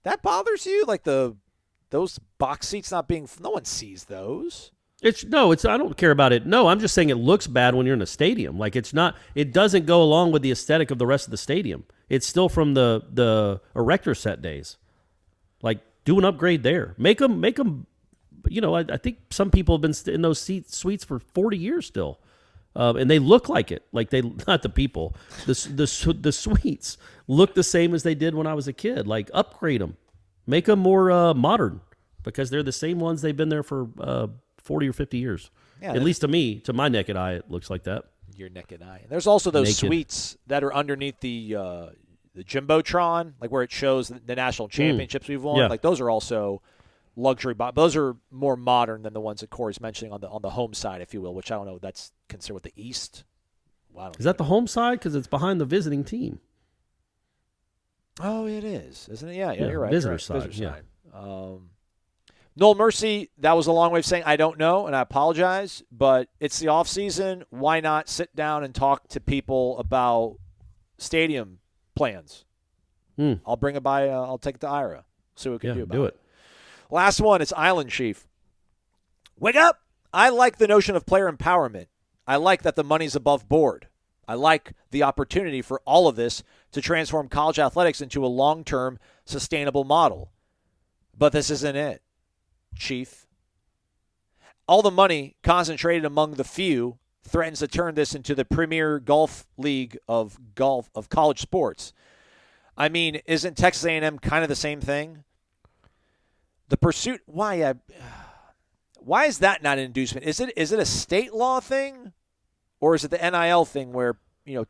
That bothers you? Like those box seats not being... No one sees those. I don't care about it. No, I'm just saying it looks bad when you're in a stadium. Like it doesn't go along with the aesthetic of the rest of the stadium. It's still from the erector set days. Like, do an upgrade there. Make them. I think some people have been in those suites for 40 years still, and they look like it. Like not the people. The suites look the same as they did when I was a kid. Like, upgrade them, make them more modern, because they're the same ones they've been there for 40 or 50 years. Yeah, at least to my naked eye, it looks like that. Your naked eye. There's also those suites that are underneath the Jumbotron, like where it shows the national championships we've won. Yeah. Like, those are also luxury. Those are more modern than the ones that Corey's mentioning on the home side, if you will, which I don't know. That's considered with the East. Well, is that the home side? Because it's behind the visiting team. Oh, it is, isn't it? Yeah, you're right. Visitor you're right. side. Visitor side. Noel Mercy, that was a long way of saying I don't know, and I apologize, but it's the off season. Why not sit down and talk to people about stadium plans? I'll bring it by. I'll take it to Ira. See what we can do about it. Last one, it's Island Chief. Wake up! I like the notion of player empowerment. I like that the money's above board. I like the opportunity for all of this to transform college athletics into a long-term, sustainable model. But this isn't it, Chief. All the money concentrated among the few threatens to turn this into the premier golf league of college sports. I mean, isn't Texas A&M kind of the same thing? The pursuit, why is that not an inducement? Is it a state law thing, or is it the NIL thing where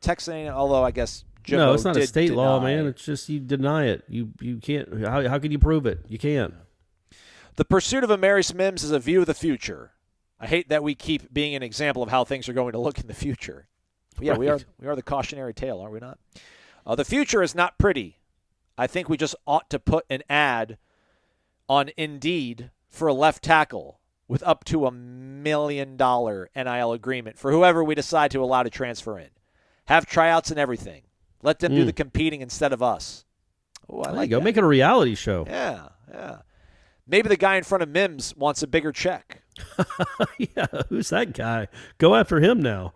Texas A&M? Although I guess Jimbo no, it's not a state law, man. It's just you deny it. You can't. How can you prove it? You can't. The pursuit of Amaris Mims is a view of the future. I hate that we keep being an example of how things are going to look in the future. But yeah, right. we are the cautionary tale, are we not? The future is not pretty. I think we just ought to put an ad on Indeed for a left tackle with up to $1 million NIL agreement for whoever we decide to allow to transfer in. Have tryouts and everything. Let them do the competing instead of us. Oh, I like that. Make it a reality show. Yeah. Maybe the guy in front of Mims wants a bigger check. Yeah, who's that guy? Go after him now.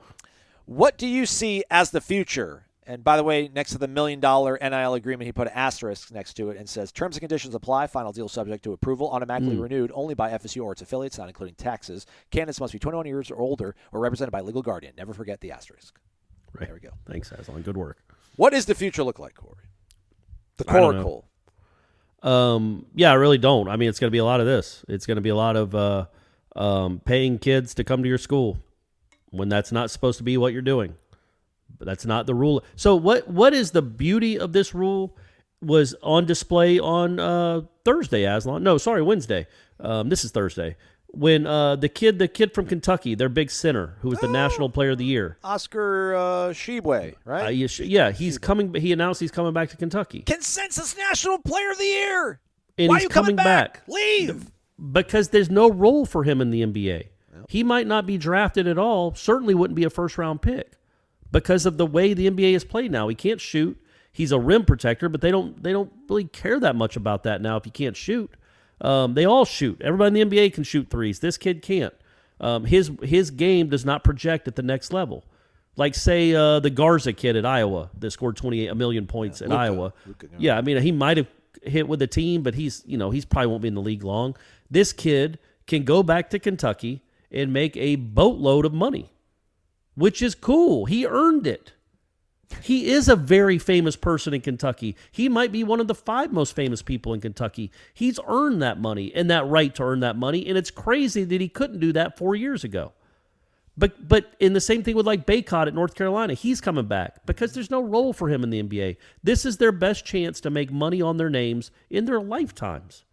What do you see as the future? And by the way, next to the $1 million NIL agreement, he put an asterisk next to it and says, terms and conditions apply. Final deal subject to approval. Automatically renewed only by FSU or its affiliates, not including taxes. Candidates must be 21 years or older or represented by a legal guardian. Never forget the asterisk. Right. There we go. Thanks, Aslan. Good work. What does the future look like, Corey? The coracle. Yeah, I really don't. I mean, it's going to be a lot of this. It's going to be a lot of paying kids to come to your school when that's not supposed to be what you're doing. But that's not the rule. So what is the beauty of this rule was on display on Thursday, Aslan? No, sorry, Wednesday. This is Thursday. when the kid from Kentucky, their big center, who was the National Player of the Year, Oscar Shibwe, right? He's coming. He announced he's coming back to Kentucky. Consensus National Player of the Year. And Why he's are you coming back? Leave. Because there's no role for him in the NBA. He might not be drafted at all. Certainly wouldn't be a first-round pick because of the way the NBA is played now. He can't shoot. He's a rim protector, but they don't really care that much about that now if you can't shoot. They all shoot. Everybody in the NBA can shoot threes. This kid can't. His game does not project at the next level. Like, say, the Garza kid at Iowa that scored 28 million points at Iowa. I mean, he might have hit with the team, but he's probably won't be in the league long. This kid can go back to Kentucky and make a boatload of money, which is cool. He earned it. He is a very famous person in Kentucky. He might be one of the 5 most famous people in Kentucky. He's earned that money and that right to earn that money, and it's crazy that he couldn't do that 4 years ago. But in the same thing with like Baycott at North Carolina, he's coming back because there's no role for him in the NBA. This is their best chance to make money on their names in their lifetimes.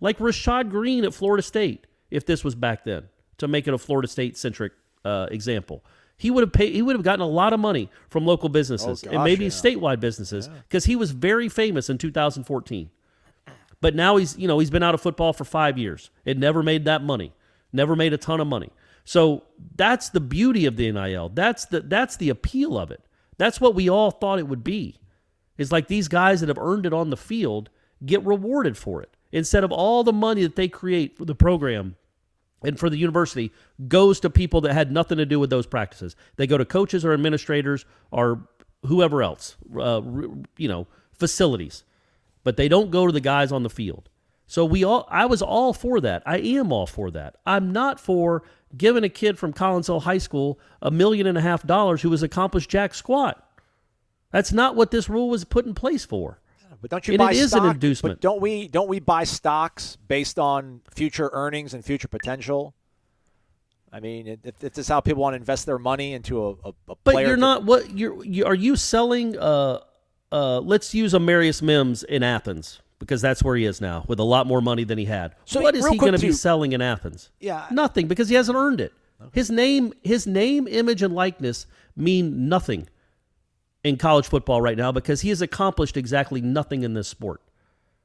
Like Rashad Green at Florida State, if this was back then, to make it a Florida State-centric example. He would have gotten a lot of money from local businesses and maybe statewide businesses because he was very famous in 2014. But now he's been out of football for 5 years. It never made that money. Never made a ton of money. So that's the beauty of the NIL. That's the appeal of it. That's what we all thought it would be. It's like these guys that have earned it on the field get rewarded for it. Instead of all the money that they create for the program and for the university goes to people that had nothing to do with those practices. They go to coaches or administrators or whoever else, facilities. But they don't go to the guys on the field. So I was all for that. I am all for that. I'm not for giving a kid from Collinsville High School $1.5 million who has accomplished jack squat. That's not what this rule was put in place for. But don't you and buy it is stock? An inducement. But don't we buy stocks based on future earnings and future potential? I mean, if this is how people want to invest their money into a player. But you're not. What are you selling? Let's use Amarius Mims in Athens because that's where he is now with a lot more money than he had. So what is he going to be selling in Athens? Yeah, nothing because he hasn't earned it. Okay. His name, image, and likeness mean nothing in college football right now because he has accomplished exactly nothing in this sport.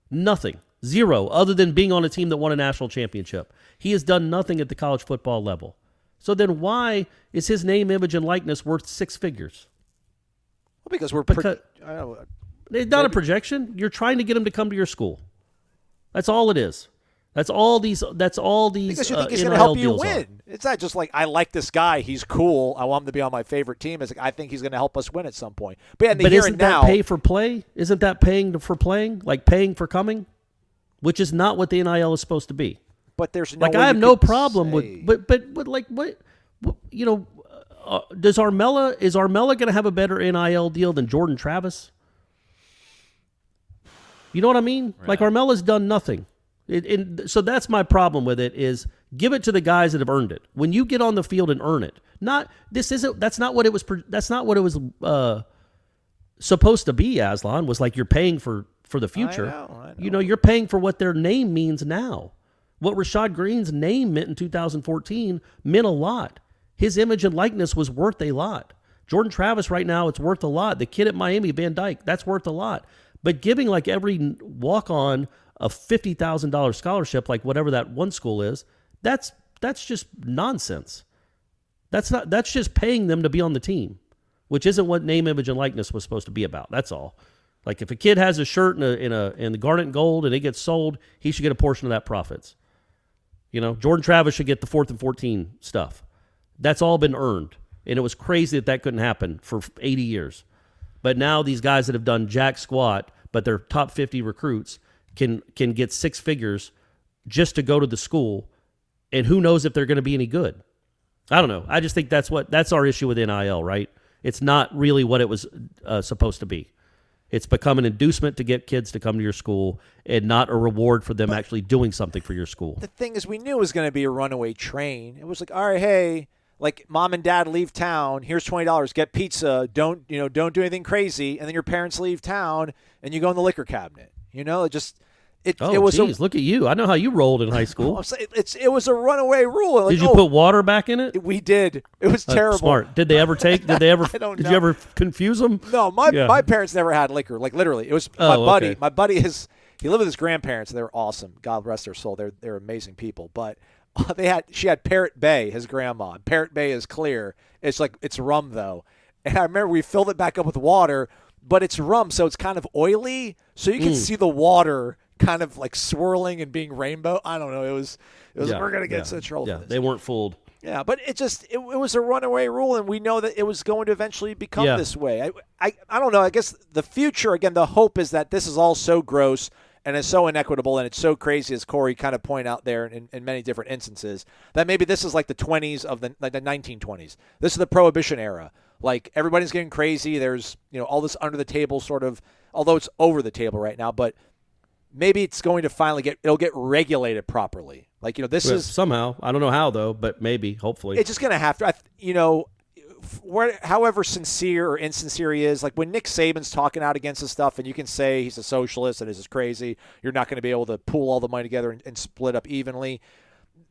Nothing. Zero, other than being on a team that won a national championship. He has done nothing at the college football level. So then why is his name, image, and likeness worth 6 figures? Well, because it's not a projection. You're trying to get him to come to your school. That's all it is. That's all these. Because you think he's going to help you win. It's not just like I like this guy. He's cool. I want him to be on my favorite team. It's like I think he's going to help us win at some point. But isn't that pay for play? Isn't that paying for playing? Like paying for coming, which is not what the NIL is supposed to be. But there's no. I have no problem with. But like what does Armella? Is Armella going to have a better NIL deal than Jordan Travis? You know what I mean? Right. Like Armella's done nothing. So that's my problem with it is give it to the guys that have earned it. When you get on the field and earn it, that's not what it was supposed to be. Aslan was like you're paying for the future. I know. You're paying for what their name means now. What Rashad Green's name meant in 2014 meant a lot. His image and likeness was worth a lot. Jordan Travis right now, it's worth a lot. The kid at Miami, Van Dyke, that's worth a lot. But giving like every walk-on a $50,000 scholarship, like whatever that one school is, that's just nonsense. That's just paying them to be on the team, which isn't what name, image, and likeness was supposed to be about. That's all. Like if a kid has a shirt in the garnet and gold and it gets sold, he should get a portion of that profits. Jordan Travis should get the 4th and 14 stuff. That's all been earned, and it was crazy that couldn't happen for 80 years. But now these guys that have done jack squat, but they're top 50 recruits, can get 6 figures just to go to the school, and who knows if they're going to be any good. I don't know. I just think that's our issue with NIL, right? It's not really what it was supposed to be. It's become an inducement to get kids to come to your school and not a reward for them actually doing something for your school. The thing is, we knew it was going to be a runaway train. It was like, all right, hey, like mom and dad leave town. Here's $20. Get pizza. Don't do anything crazy. And then your parents leave town and you go in the liquor cabinet. It was geez, look at you. I know how you rolled in high school. It was a runaway rule. Like, did you put water back in it? We did. It was terrible. Smart. Did they ever I don't did know. you ever confuse them? No, my parents never had liquor. Like literally, it was my buddy. Okay. My buddy he lived with his grandparents. They're awesome. God rest their soul. They're amazing people. But she had Parrot Bay, his grandma. Parrot Bay is clear. It's rum though. And I remember we filled it back up with water, but it's rum, so it's kind of oily. So you can see the water kind of like swirling and being rainbow. I don't know. It was we're gonna get into trouble for this. They weren't fooled. Yeah, but it was a runaway rule, and we know that it was going to eventually become this way. I don't know. I guess the future, again, the hope is that this is all so gross and it's so inequitable and it's so crazy, as Corey kind of pointed out there in many different instances, that maybe this is like the 20s of the 1920s. This is the Prohibition era. Like, everybody's getting crazy. There's, all this under the table sort of, although it's over the table right now, but maybe it's going to finally it'll get regulated properly. Like, this is somehow, I don't know how though, but maybe, hopefully. It's just going to have to, however sincere or insincere he is, like when Nick Saban's talking out against this stuff, and you can say he's a socialist and this is crazy, you're not going to be able to pool all the money together and split up evenly.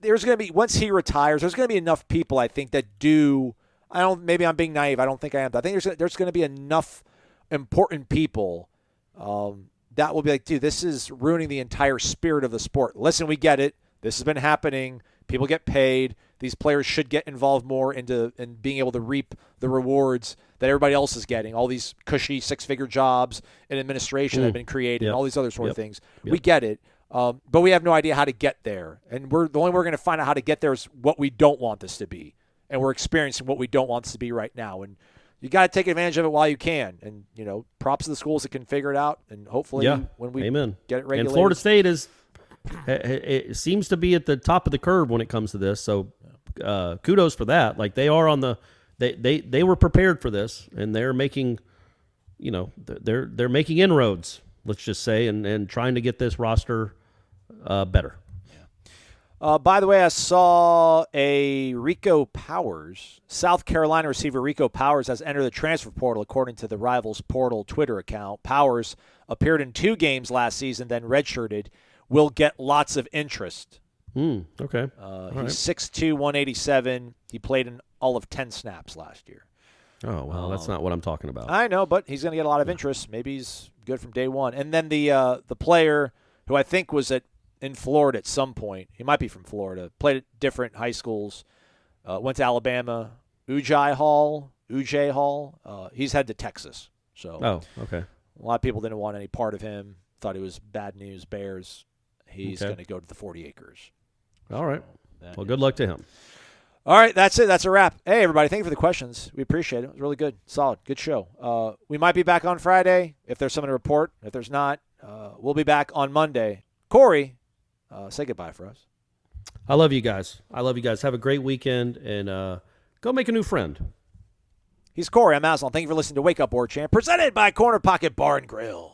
There's going to be, once he retires, there's going to be enough people, I think, that do, maybe I'm being naive, I don't think I am, but I think there's going to be enough important people that will be like, dude, this is ruining the entire spirit of the sport. Listen, we get it. This has been happening. People get paid. These players should get involved more in being able to reap the rewards that everybody else is getting. All these cushy six-figure jobs in administration that have been created, and all these other sort of things. We get it, but we have no idea how to get there. And the only way we're going to find out how to get there is what we don't want this to be. And we're experiencing what we don't want this to be right now. And you got to take advantage of it while you can. And, props to the schools that can figure it out. And hopefully when we get it regulated. And Florida State it seems to be at the top of the curve when it comes to this. So kudos for that. Like, they are on they were prepared for this, and they're making, they're making inroads, let's just say, and trying to get this roster better. By the way, I saw Rico Powers, South Carolina receiver Rico Powers, has entered the transfer portal, according to the Rivals Portal Twitter account. Powers appeared in 2 games last season, then redshirted. Will get lots of interest. Okay. He's 6'2", 187. He played in all of 10 snaps last year. Oh, well, that's not what I'm talking about. I know, but he's going to get a lot of interest. Maybe he's good from day one. And then the player who I think was in Florida at some point, he might be from Florida, played at different high schools, went to Alabama, Ujai Hall. He's headed to Texas. So, okay. A lot of people didn't want any part of him, thought he was bad news, Bears. He's going to go to the 40 acres. All right. Well, good luck to him. All right, that's it. That's a wrap. Hey, everybody, thank you for the questions. We appreciate it. It was really good. Solid. Good show. We might be back on Friday if there's something to report. If there's not, we'll be back on Monday. Corey, say goodbye for us. I love you guys. Have a great weekend, and go make a new friend. He's Corey. I'm Aslan. Thank you for listening to Wake Up Warchant, presented by Corner Pocket Bar and Grill.